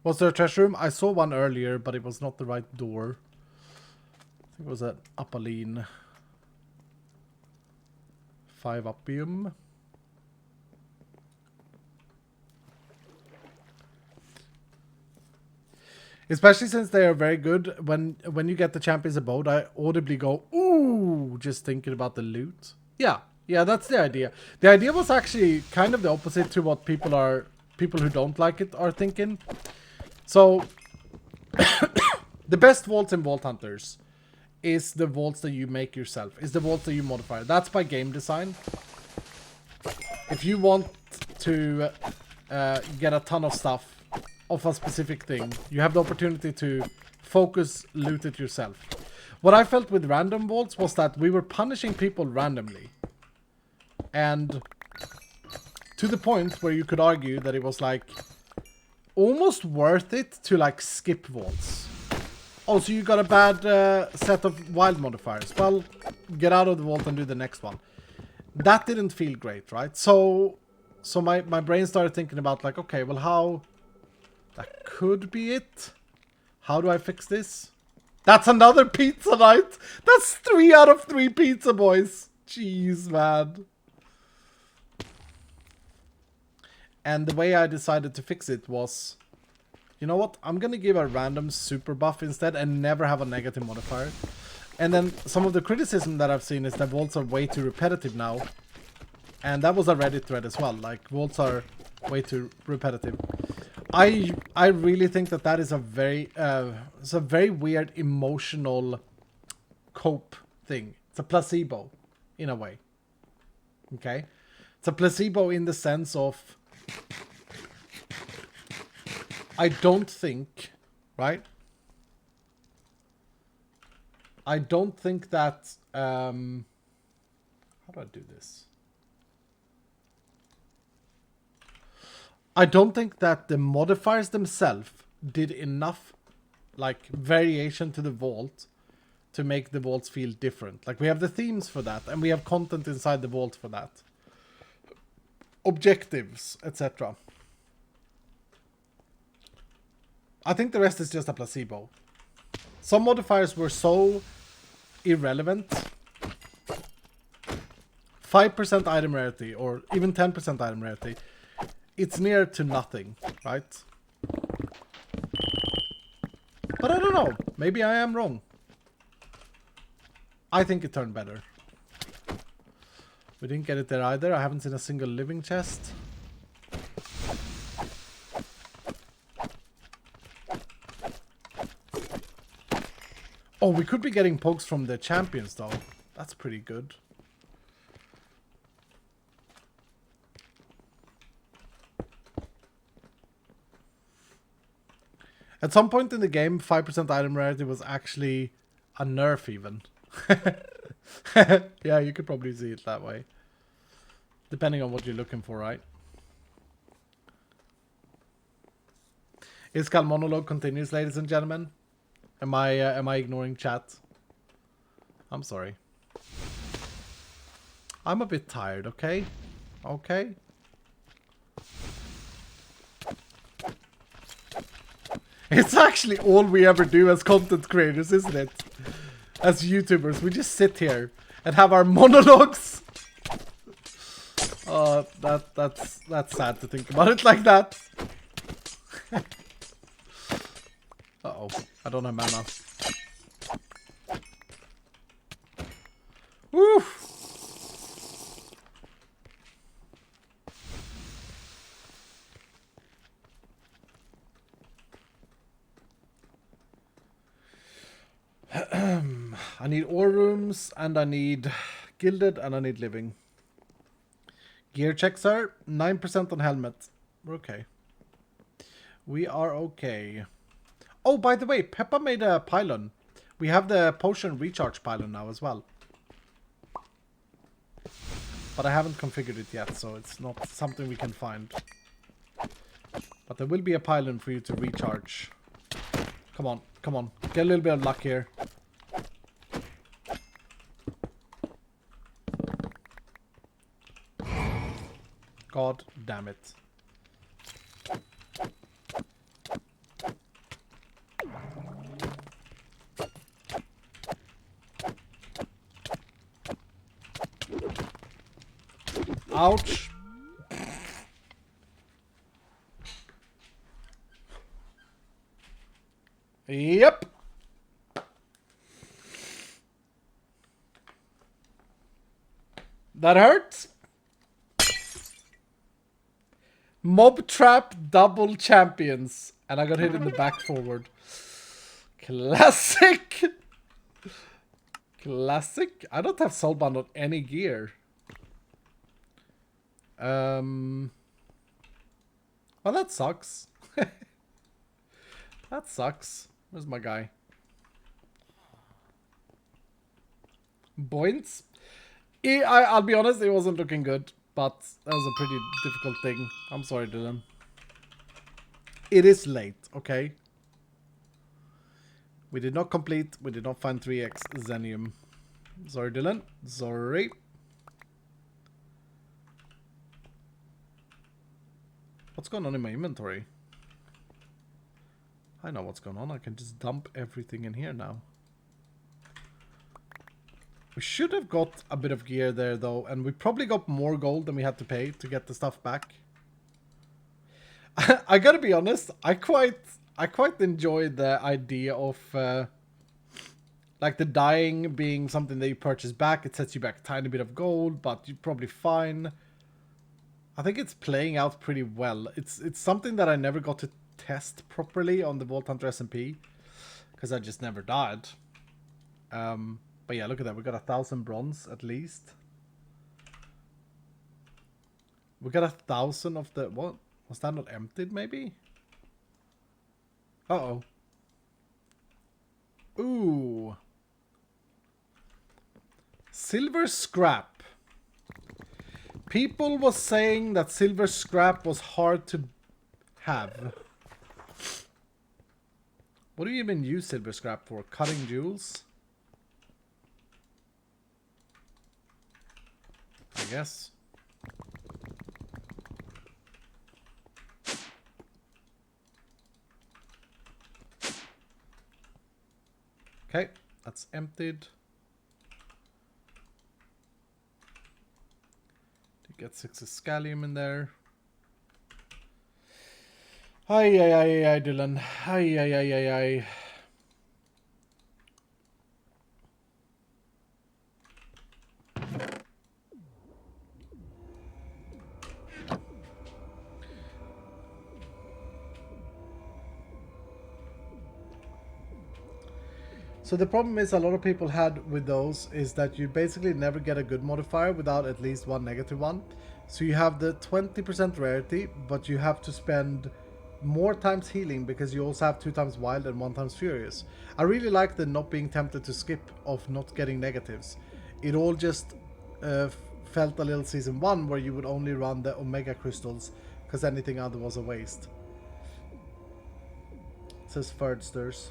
Was there a treasure room? I saw one earlier, but it was not the right door. I think it was at Apaline. 5 Appium. Especially since they are very good. When you get the Champion's Abode, I audibly go, ooh, just thinking about the loot. Yeah, that's the idea. The idea was actually kind of the opposite to what people who don't like it are thinking. So, the best vaults in Vault Hunters is the vaults that you make yourself. Is the vaults that you modify. That's by game design. If you want to get a ton of stuff of a specific thing, you have the opportunity to focus loot it yourself. What I felt with random vaults was that we were punishing people randomly. And to the point where you could argue that it was like almost worth it to like skip vaults. Oh, so you got a bad set of wild modifiers. Well, get out of the vault and do the next one. That didn't feel great, right? So my brain started thinking about like, okay, well how... That could be it. How do I fix this? That's another pizza night. That's 3 out of 3 pizza, boys. Jeez, man. And the way I decided to fix it was, you know what? I'm going to give a random super buff instead and never have a negative modifier. And then some of the criticism that I've seen is that vaults are way too repetitive now. And that was a Reddit thread as well. Like, vaults are way too repetitive. I really think that is a very weird emotional cope thing. It's a placebo, in a way. Okay? It's a placebo in the sense of... I don't think, right? I don't think that... how do I do this? I don't think that the modifiers themselves did enough like variation to the vault to make the vaults feel different. Like we have the themes for that and we have content inside the vault for that. Objectives, etc. I think the rest is just a placebo. Some modifiers were so irrelevant. 5% item rarity or even 10% item rarity. It's near to nothing, right? But I don't know. Maybe I am wrong. I think it turned better. We didn't get it there either. I haven't seen a single living chest. Oh, we could be getting pokes from the champions though. That's pretty good. At some point in the game, 5% item rarity was actually a nerf even. Yeah, you could probably see it that way. Depending on what you're looking for, right? Iskal monologue continues, ladies and gentlemen. Am I ignoring chat? I'm sorry. I'm a bit tired, okay? Okay? It's actually all we ever do as content creators, isn't it? As YouTubers, we just sit here and have our monologues. Oh, that's sad to think about it like that. Uh-oh, I don't have mana. Woo! I need ore rooms, and I need gilded, and I need living. Gear checks are 9% on helmet. We're okay. We are okay. Oh, by the way, Peppa made a pylon. We have the potion recharge pylon now as well. But I haven't configured it yet, so it's not something we can find. But there will be a pylon for you to recharge. Come on, come on. Get a little bit of luck here. God damn it. Ouch. Yep. That hurts. Mob trap double champions. And I got hit in the back forward. Classic. Classic. I don't have soulbound on any gear. Well, that sucks. That sucks. Where's my guy? Points. I'll be honest, it wasn't looking good, but that was a pretty difficult thing. I'm sorry, Dylan. It is late, okay? We did not complete. We did not find 3x Zenium. Sorry, Dylan. Sorry. What's going on in my inventory? I know what's going on. I can just dump everything in here now. We should have got a bit of gear there though, and we probably got more gold than we had to pay to get the stuff back. I gotta be honest, I quite enjoyed the idea of like the dying being something that you purchase back. It sets you back a tiny bit of gold, but you're probably fine. I think it's playing out pretty well. It's something that I never got to test properly on the Vault Hunter SMP because I just never died. But yeah, look at that. We got 1,000 bronze at least. We got 1,000 of the... What? Was that not emptied maybe? Uh-oh. Ooh. Silver scrap. People was saying that silver scrap was hard to have. What do you even use silver scrap for? Cutting jewels? I guess. Okay, that's emptied. To get 6 scallium in there. Ay, Dylan. Ay. So the problem is a lot of people had with those is that you basically never get a good modifier without at least one negative one. So you have the 20% rarity, but you have to spend more times healing because you also have 2 times wild and 1 times furious. I really like the not being tempted to skip of not getting negatives. It all just felt a little season 1 where you would only run the omega crystals because anything other was a waste. It says Ferdsters.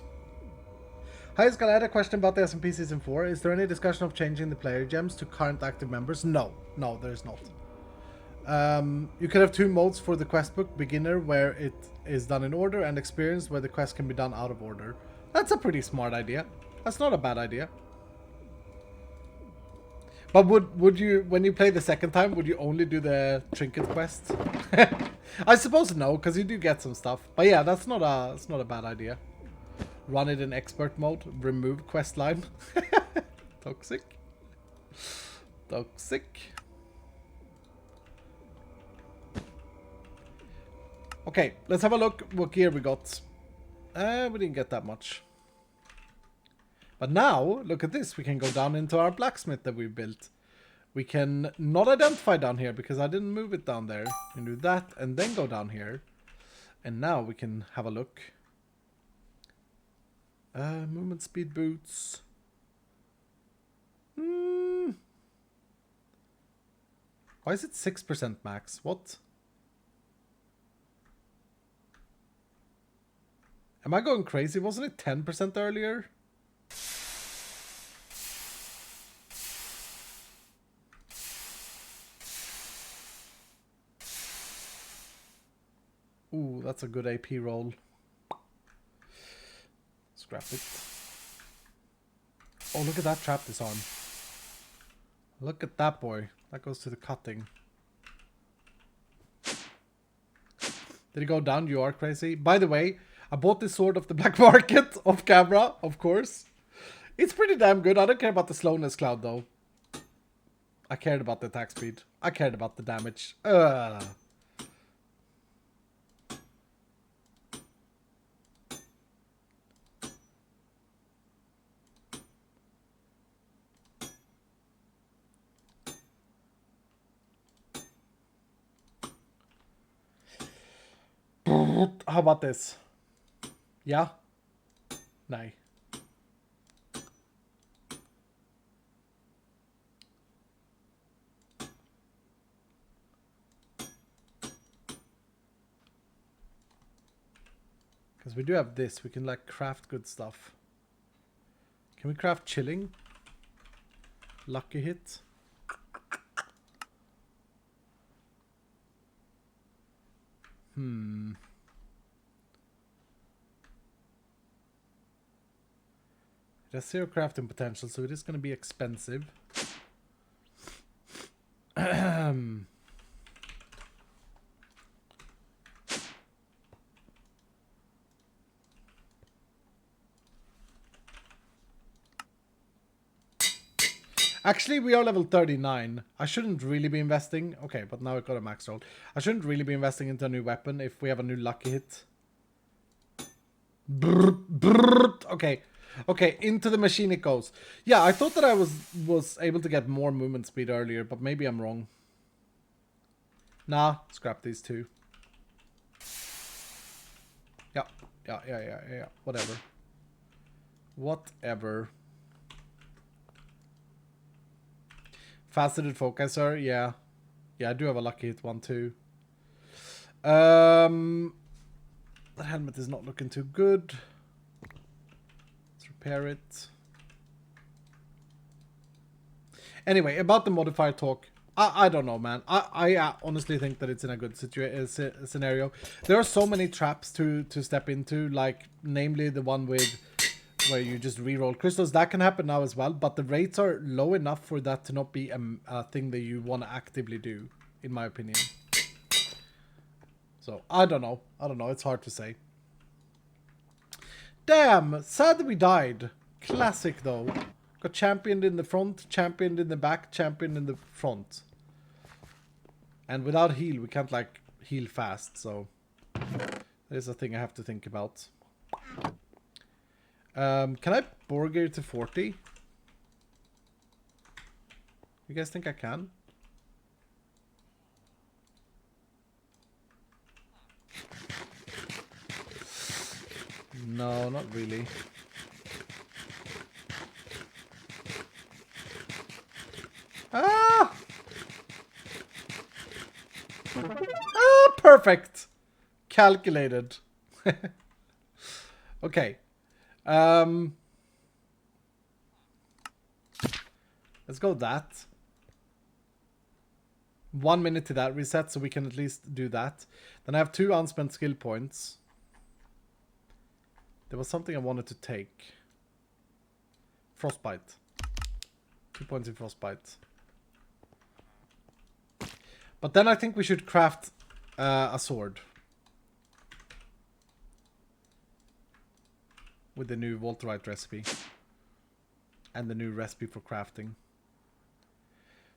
Hi, Skull, I had a question about the SMP Season 4. Is there any discussion of changing the player gems to current active members? No, there is not. You can have 2 modes for the quest book: beginner, where it is done in order, and experience, where the quest can be done out of order. That's a pretty smart idea. That's not a bad idea. But would you, when you play the second time, would you only do the trinket quest? I suppose no, because you do get some stuff. But yeah, it's not a bad idea. Run it in expert mode. Remove quest line. Toxic. Toxic. Okay, let's have a look what gear we got. We didn't get that much. But now, look at this. We can go down into our blacksmith that we built. We can not identify down here because I didn't move it down there. We can do that and then go down here. And now we can have a look. Movement speed boots. Why is it 6% max? What? Am I going crazy? Wasn't it 10% earlier? Ooh, that's a good AP roll. Scrap it. Oh, look at that trap disarm. Look at that boy. That goes to the cutting. Did it go down? You are crazy. By the way, I bought this sword off the black market off camera, of course. It's pretty damn good. I don't care about the slowness cloud though. I cared about the attack speed. I cared about the damage. How about this? Yeah? Nej. Because we do have this. We can like craft good stuff. Can we craft chilling? Lucky hit. It has 0 crafting potential, so it is going to be expensive. Actually, we are level 39. I shouldn't really be investing. Okay, but now I got a max roll. I shouldn't really be investing into a new weapon if we have a new lucky hit. Okay. Okay, into the machine it goes. Yeah, I thought that I was able to get more movement speed earlier, but maybe I'm wrong. Nah, scrap these two. Yeah. Whatever. Whatever. Faceted focuser, yeah. Yeah, I do have a lucky hit one too. That helmet is not looking too good. Let's repair it. Anyway, about the modifier talk. I don't know, man. I honestly think that it's in a good scenario. There are so many traps to step into, like namely the one with where you just reroll crystals. That can happen now as well, but the rates are low enough for that to not be a thing that you want to actively do, in my opinion. So, I don't know. It's hard to say. Damn! Sad that we died. Classic, though. Got championed in the front, championed in the back, championed in the front. And without heal, we can't, like, heal fast, so... There's a thing I have to think about. Can I Borgir to 40? You guys think I can? No, not really. Ah! Ah, perfect! Calculated. Okay. Let's go that. 1 minute to that reset, so we can at least do that. Then I have 2 unspent skill points. There was something I wanted to take. Frostbite. 2 points in frostbite. But then I think we should craft a sword. With the new Volterite recipe. And the new recipe for crafting.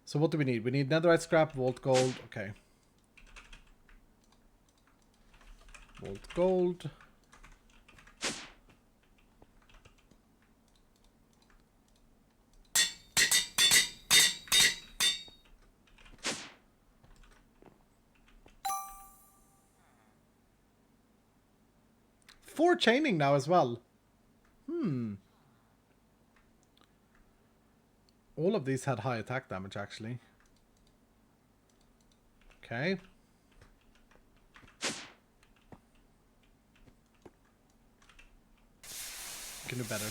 So what do we need? We need netherite scrap, Volt gold. Okay. Volt gold. Four chaining now as well. All of these had high attack damage, actually. Okay. We can do better.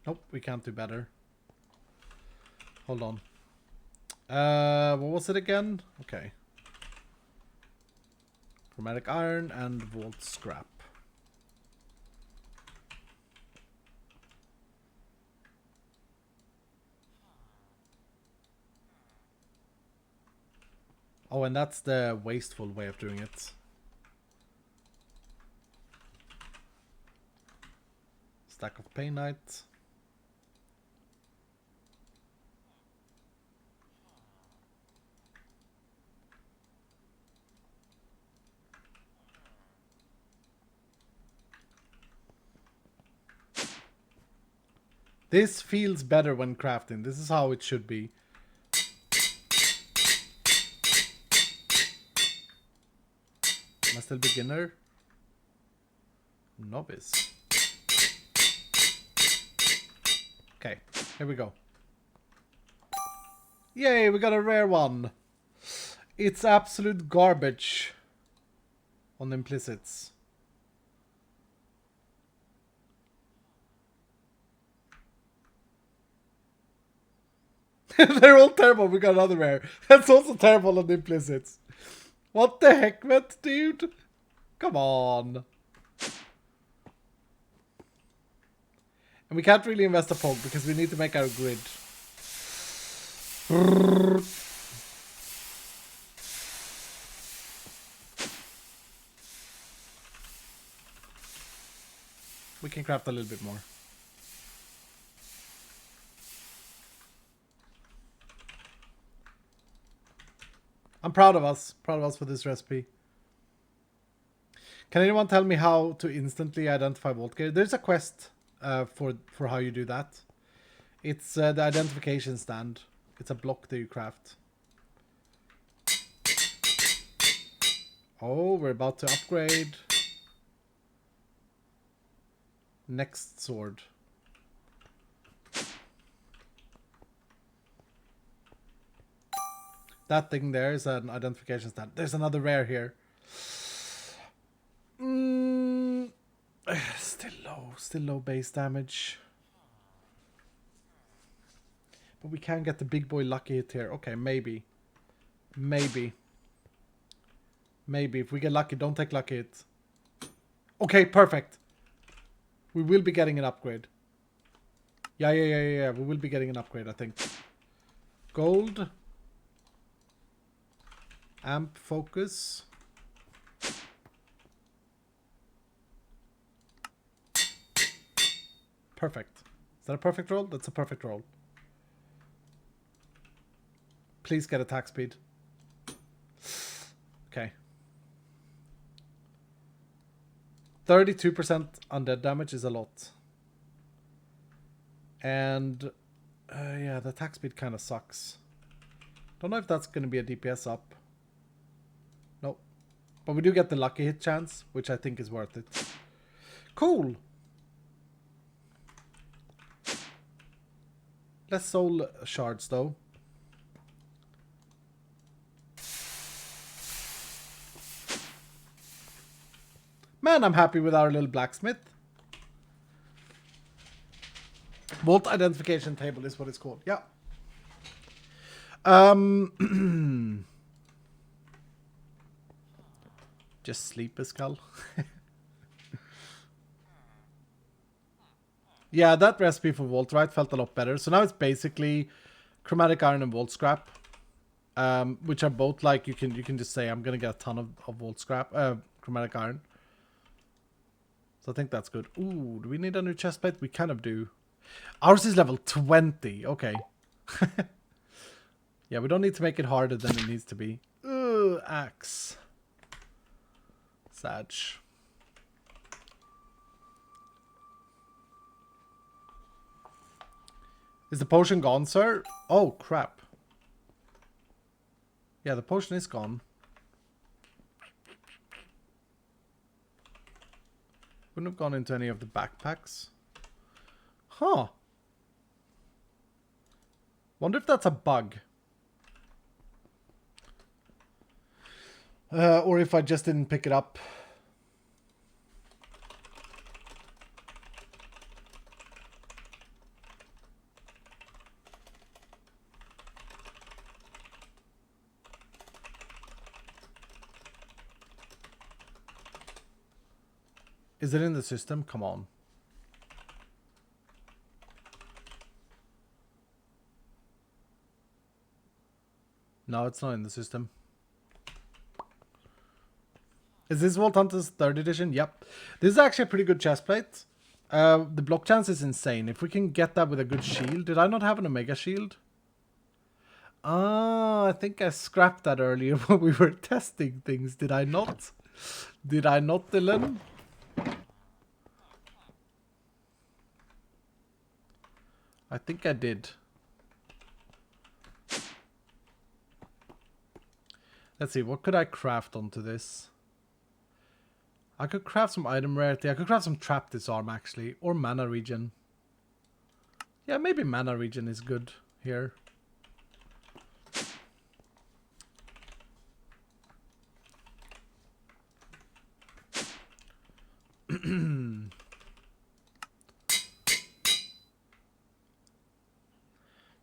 Nope, we can't do better. Hold on. What was it again? Okay. Chromatic iron and Volt scrap. Oh, and that's the wasteful way of doing it. Stack of painite. This feels better when crafting. This is how it should be. Am I still beginner? Novice. Okay, here we go. Yay, we got a rare one. It's absolute garbage on implicits. They're all terrible. We got another rare. That's also terrible on implicits. What the heck, Met, dude? Come on. And we can't really invest a poke because we need to make our grid. We can craft a little bit more. I'm proud of us. Proud of us for this recipe. Can anyone tell me how to instantly identify vault gear? There's a quest for how you do that. It's the identification stand. It's a block that you craft. Oh, we're about to upgrade. Next sword. That thing there is an identification stand. There's another rare here. Still low base damage. But we can get the big boy lucky hit here. Okay, maybe. Maybe. If we get lucky, don't take lucky hit. Okay, perfect. We will be getting an upgrade. Yeah. We will be getting an upgrade, I think. Gold. Amp focus. Perfect. Is that a perfect roll? That's a perfect roll. Please get attack speed. Okay. 32% undead damage is a lot. And yeah, the attack speed kind of sucks. Don't know if that's going to be a DPS up. Nope. But we do get the lucky hit chance, which I think is worth it. Cool. Less soul shards though. Man, I'm happy with our little blacksmith. Vault identification table is what it's called. Yeah. Just sleep a skull. Yeah, that recipe for Vaultite felt a lot better. So now it's basically chromatic iron and Vault scrap. Which are both like you can just say I'm gonna get a ton of Vault scrap, chromatic iron. So I think that's good. Ooh, do we need a new chest plate? We kind of do. Ours is level 20. Okay. Yeah, we don't need to make it harder than it needs to be. Ugh, axe. Sag. Is the potion gone, sir? Oh, crap. Yeah, the potion is gone. Wouldn't have gone into any of the backpacks. Huh. Wonder if that's a bug. Or if I just didn't pick it up. Is it in the system? Come on. No, it's not in the system. Is this Vault Hunters 3rd edition? Yep. This is actually a pretty good chestplate. The block chance is insane. If we can get that with a good shield. Did I not have an Omega shield? Ah, I think I scrapped that earlier when we were testing things. Did I not? Did I not, Dylan? I think I did. Let's see, what could I craft onto this? I could craft some item rarity. I could craft some trap disarm actually. Or mana regen. Yeah, maybe mana regen is good here.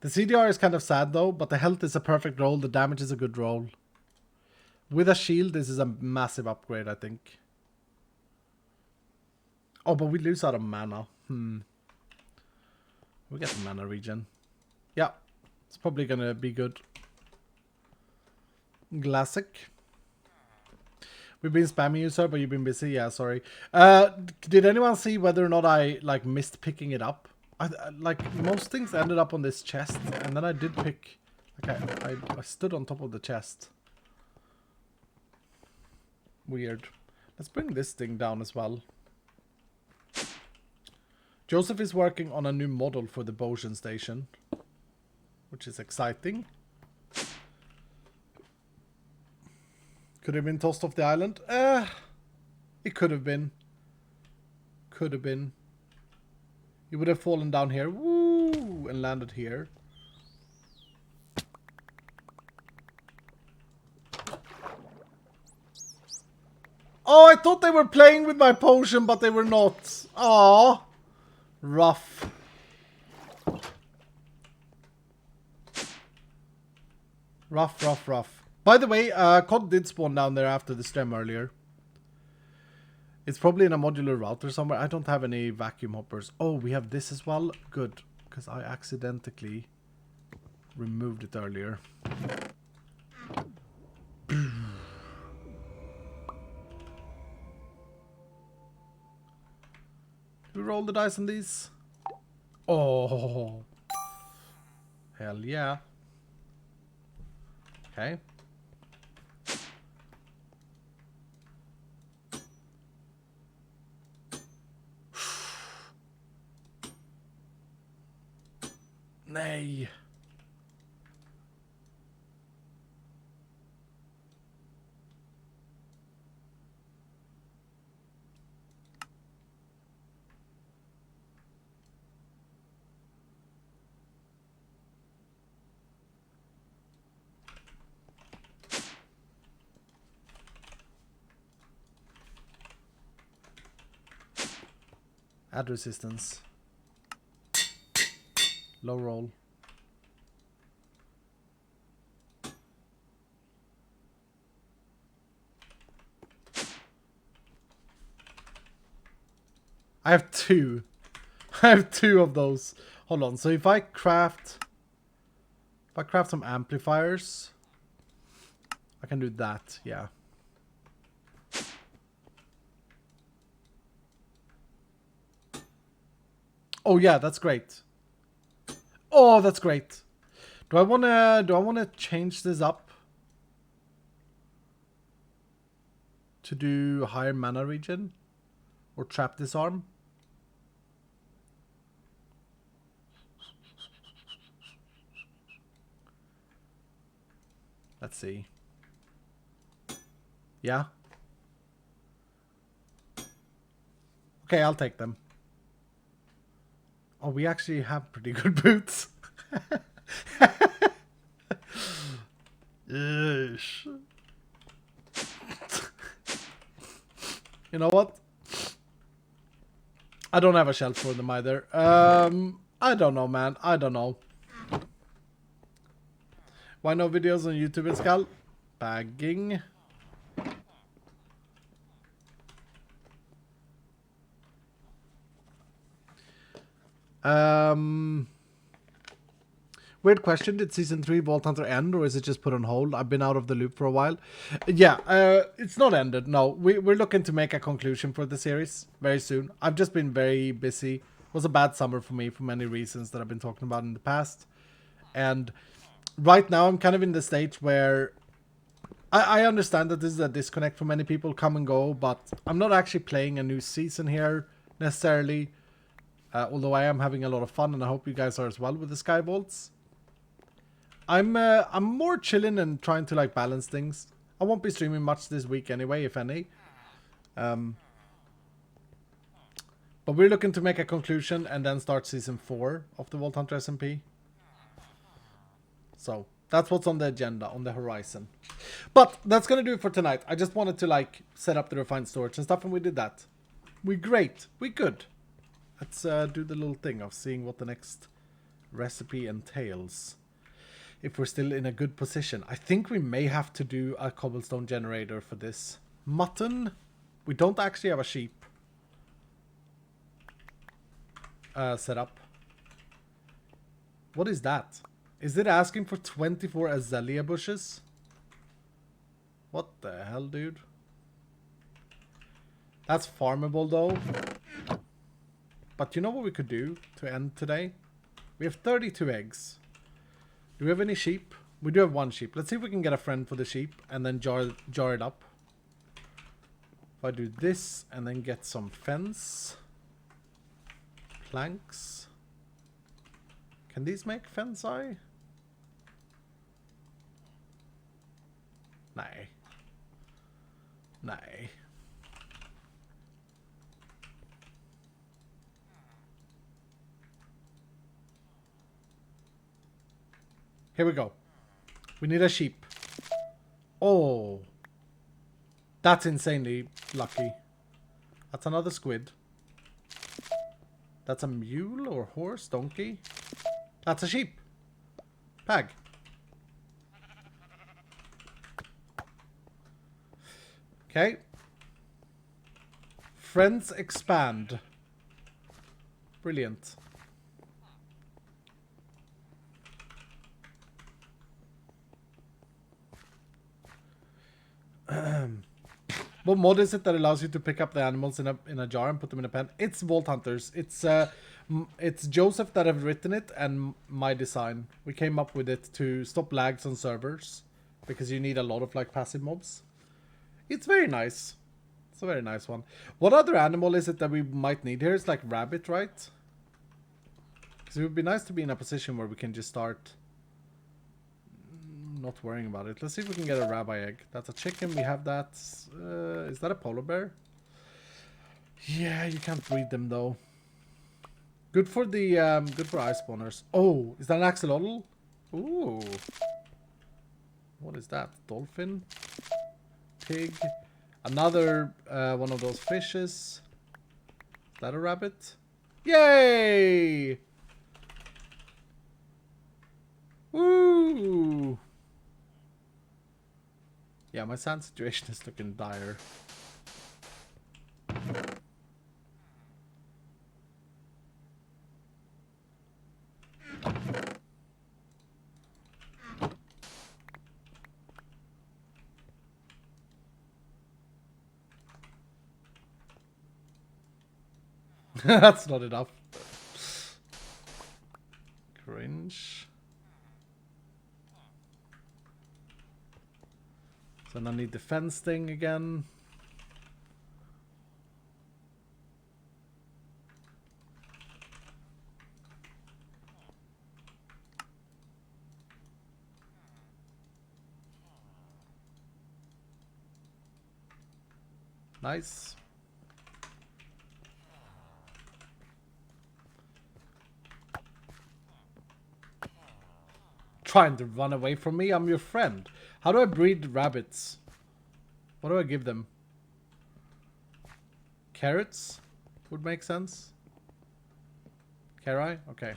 The CDR is kind of sad though, but the health is a perfect roll. The damage is a good roll. With a shield, this is a massive upgrade, I think. Oh, but we lose out of mana. We get the mana regen. Yeah, it's probably gonna be good. Classic. We've been spamming you, sir, but you've been busy. Yeah, sorry. Did anyone see whether or not I like missed picking it up? Like most things ended up on this chest, and then I did pick. Like I stood on top of the chest. Weird. Let's bring this thing down as well. Joseph is working on a new model for the Boshan station, which is exciting. Could have been tossed off the island. It could have been. Could have been. He would have fallen down here, woo, and landed here. Oh, I thought they were playing with my potion, but they were not. Aww. Rough. Rough. By the way, COD did spawn down there after the stream earlier. It's probably in a modular router somewhere. I don't have any vacuum hoppers. Oh, we have this as well. Good. Because I accidentally removed it earlier. We roll the dice on these. Oh. Hell yeah. Okay. Nay. Add resistance. Low roll. I have 2. I have 2 of those. Hold on. So if I craft some amplifiers, I can do that. Yeah. Oh yeah, that's great. Oh, that's great. Do I wanna change this up to do higher mana regen or trap disarm? Let's see. Yeah. Okay, I'll take them. Oh, we actually have pretty good boots. Ish. You know what? I don't have a shelf for them either. I don't know, man. I don't know. Why no videos on YouTube and Skull? Bagging. Weird question. Did season 3 Vault Hunter end, or is it just put on hold? I've been out of the loop for a while. Yeah, it's not ended. No, we're looking to make a conclusion for the series very soon. I've just been very busy. It was a bad summer for me for many reasons that I've been talking about in the past. And right now I'm kind of in the stage where I understand that this is a disconnect for many people, come and go, but I'm not actually playing a new season here necessarily. Although I am having a lot of fun, and I hope you guys are as well with the Sky Vaults. I'm more chilling and trying to like balance things. I won't be streaming much this week anyway, if any. But we're looking to make a conclusion and then start season 4 of the Vault Hunter SMP. So that's what's on the agenda, on the horizon. But that's gonna do it for tonight. I just wanted to like set up the refined storage and stuff, and we did that. We great. We good. Let's do the little thing of seeing what the next recipe entails. If we're still in a good position. I think we may have to do a cobblestone generator for this. Mutton. We don't actually have a sheep set up. What is that? Is it asking for 24 azalea bushes? What the hell, dude? That's farmable though. But you know what we could do to end today? We have 32 eggs. Do we have any sheep? We do have 1 sheep. Let's see if we can get a friend for the sheep and then jar it up. If I do this and then get some fence. Planks. Can these make fence eye? Nej. Nej. Here we go. We need a sheep. Oh. That's insanely lucky. That's another squid. That's a mule or horse, donkey. That's a sheep. Pag. Okay. Friends expand. Brilliant. What mod is it that allows you to pick up the animals in a jar and put them in a pen? It's Vault Hunters. It's Joseph that have written it and my design. We came up with it to stop lags on servers because you need a lot of like passive mobs. It's very nice. It's a very nice one. What other animal is it that we might need here? It's like rabbit, right? Because it would be nice to be in a position where we can just start not worrying about it. Let's see if we can get a rabbi egg. That's a chicken. We have that. Is that a polar bear? Yeah, you can't breed them though. Good for the good for ice spawners. Oh, is that an axolotl? Ooh. What is that? Dolphin? Pig? Another one of those fishes. Is that a rabbit? Yay! Woo! Yeah, my sand situation is looking dire. That's not enough. Cringe. So now I need the fence thing again. Nice. Trying to run away from me? I'm your friend. How do I breed rabbits? What do I give them? Carrots? Would make sense. Carrot? Okay.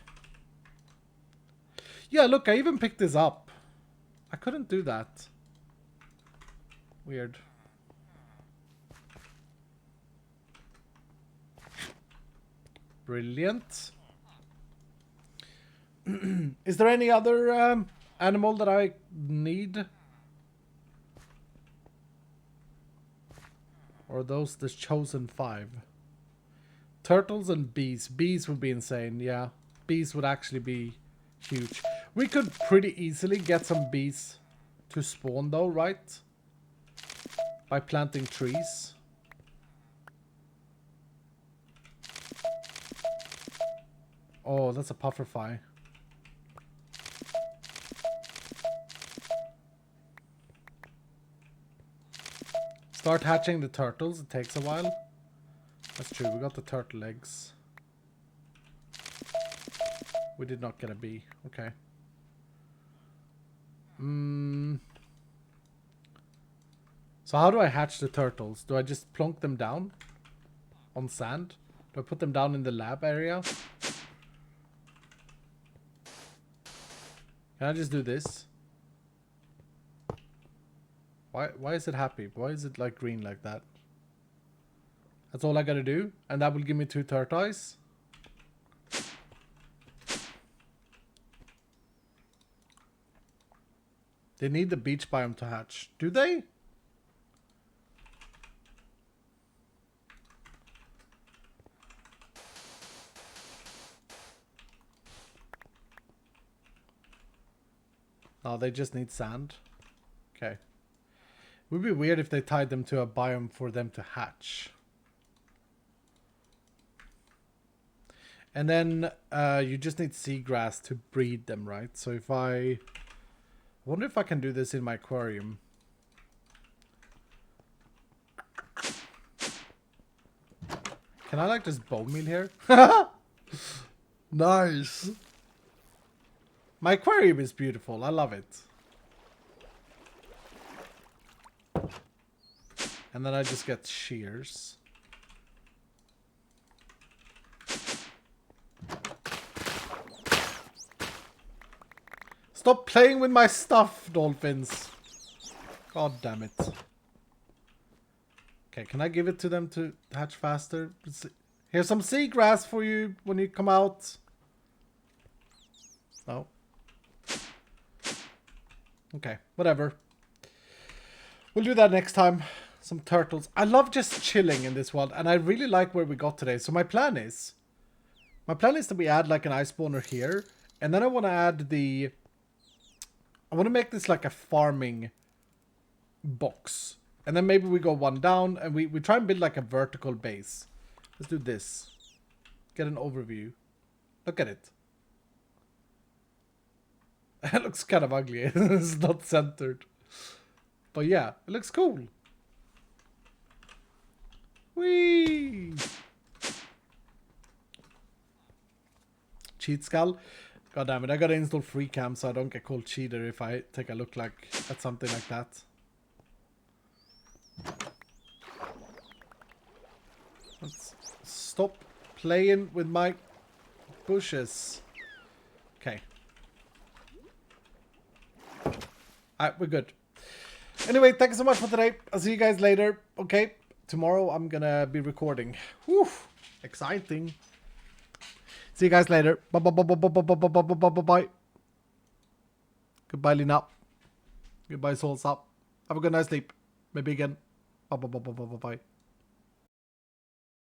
Yeah, look, I even picked this up. I couldn't do that. Weird. Brilliant. Is there any other animal that I need? Or are those the chosen 5? Turtles and bees. Bees would be insane, yeah. Bees would actually be huge. We could pretty easily get some bees to spawn though, right? By planting trees. Oh, that's a pufferfly. Start hatching the turtles. It takes a while. That's true. We got the turtle eggs. We did not get a bee. Okay. So how do I hatch the turtles? Do I just plonk them down on sand? Do I put them down in the lab area? Can I just do this? Why is it happy? Why is it like green like that? That's all I gotta do? And that will give me 2 tortoise? They need the beach biome to hatch. Do they? No, they just need sand. Okay. It would be weird if they tied them to a biome for them to hatch. And then you just need seagrass to breed them, right? So if I wonder if I can do this in my aquarium. Can I like just bone meal here? Nice. My aquarium is beautiful. I love it. And then I just get shears. Stop playing with my stuff, dolphins. God damn it. Okay, can I give it to them to hatch faster? Here's some seagrass for you when you come out. No. Okay, whatever. We'll do that next time. Some turtles. I love just chilling in this world, and I really like where we got today. So my plan is that we add like an ice spawner here, and then I want to add the... I want to make this like a farming box. And then maybe we go one down, and we try and build like a vertical base. Let's do this. Get an overview. Look at it. It looks kind of ugly. It's not centered. But yeah, it looks cool. Whee! Cheat skull. God damn it, I gotta install free cam so I don't get called cheater if I take a look like at something like that. Let's stop Playing with my bushes. Okay. Alright, we're good. Anyway, thank you so much for today. I'll see you guys later. Okay. Tomorrow I'm gonna be recording. Whew. Exciting. See you guys later. Bye bye bye bye bye bye bye bye bye bye bye. Goodbye, Lina. Goodbye, Souls Up. Have a good night's sleep. Maybe again. Bye bye bye bye bye bye.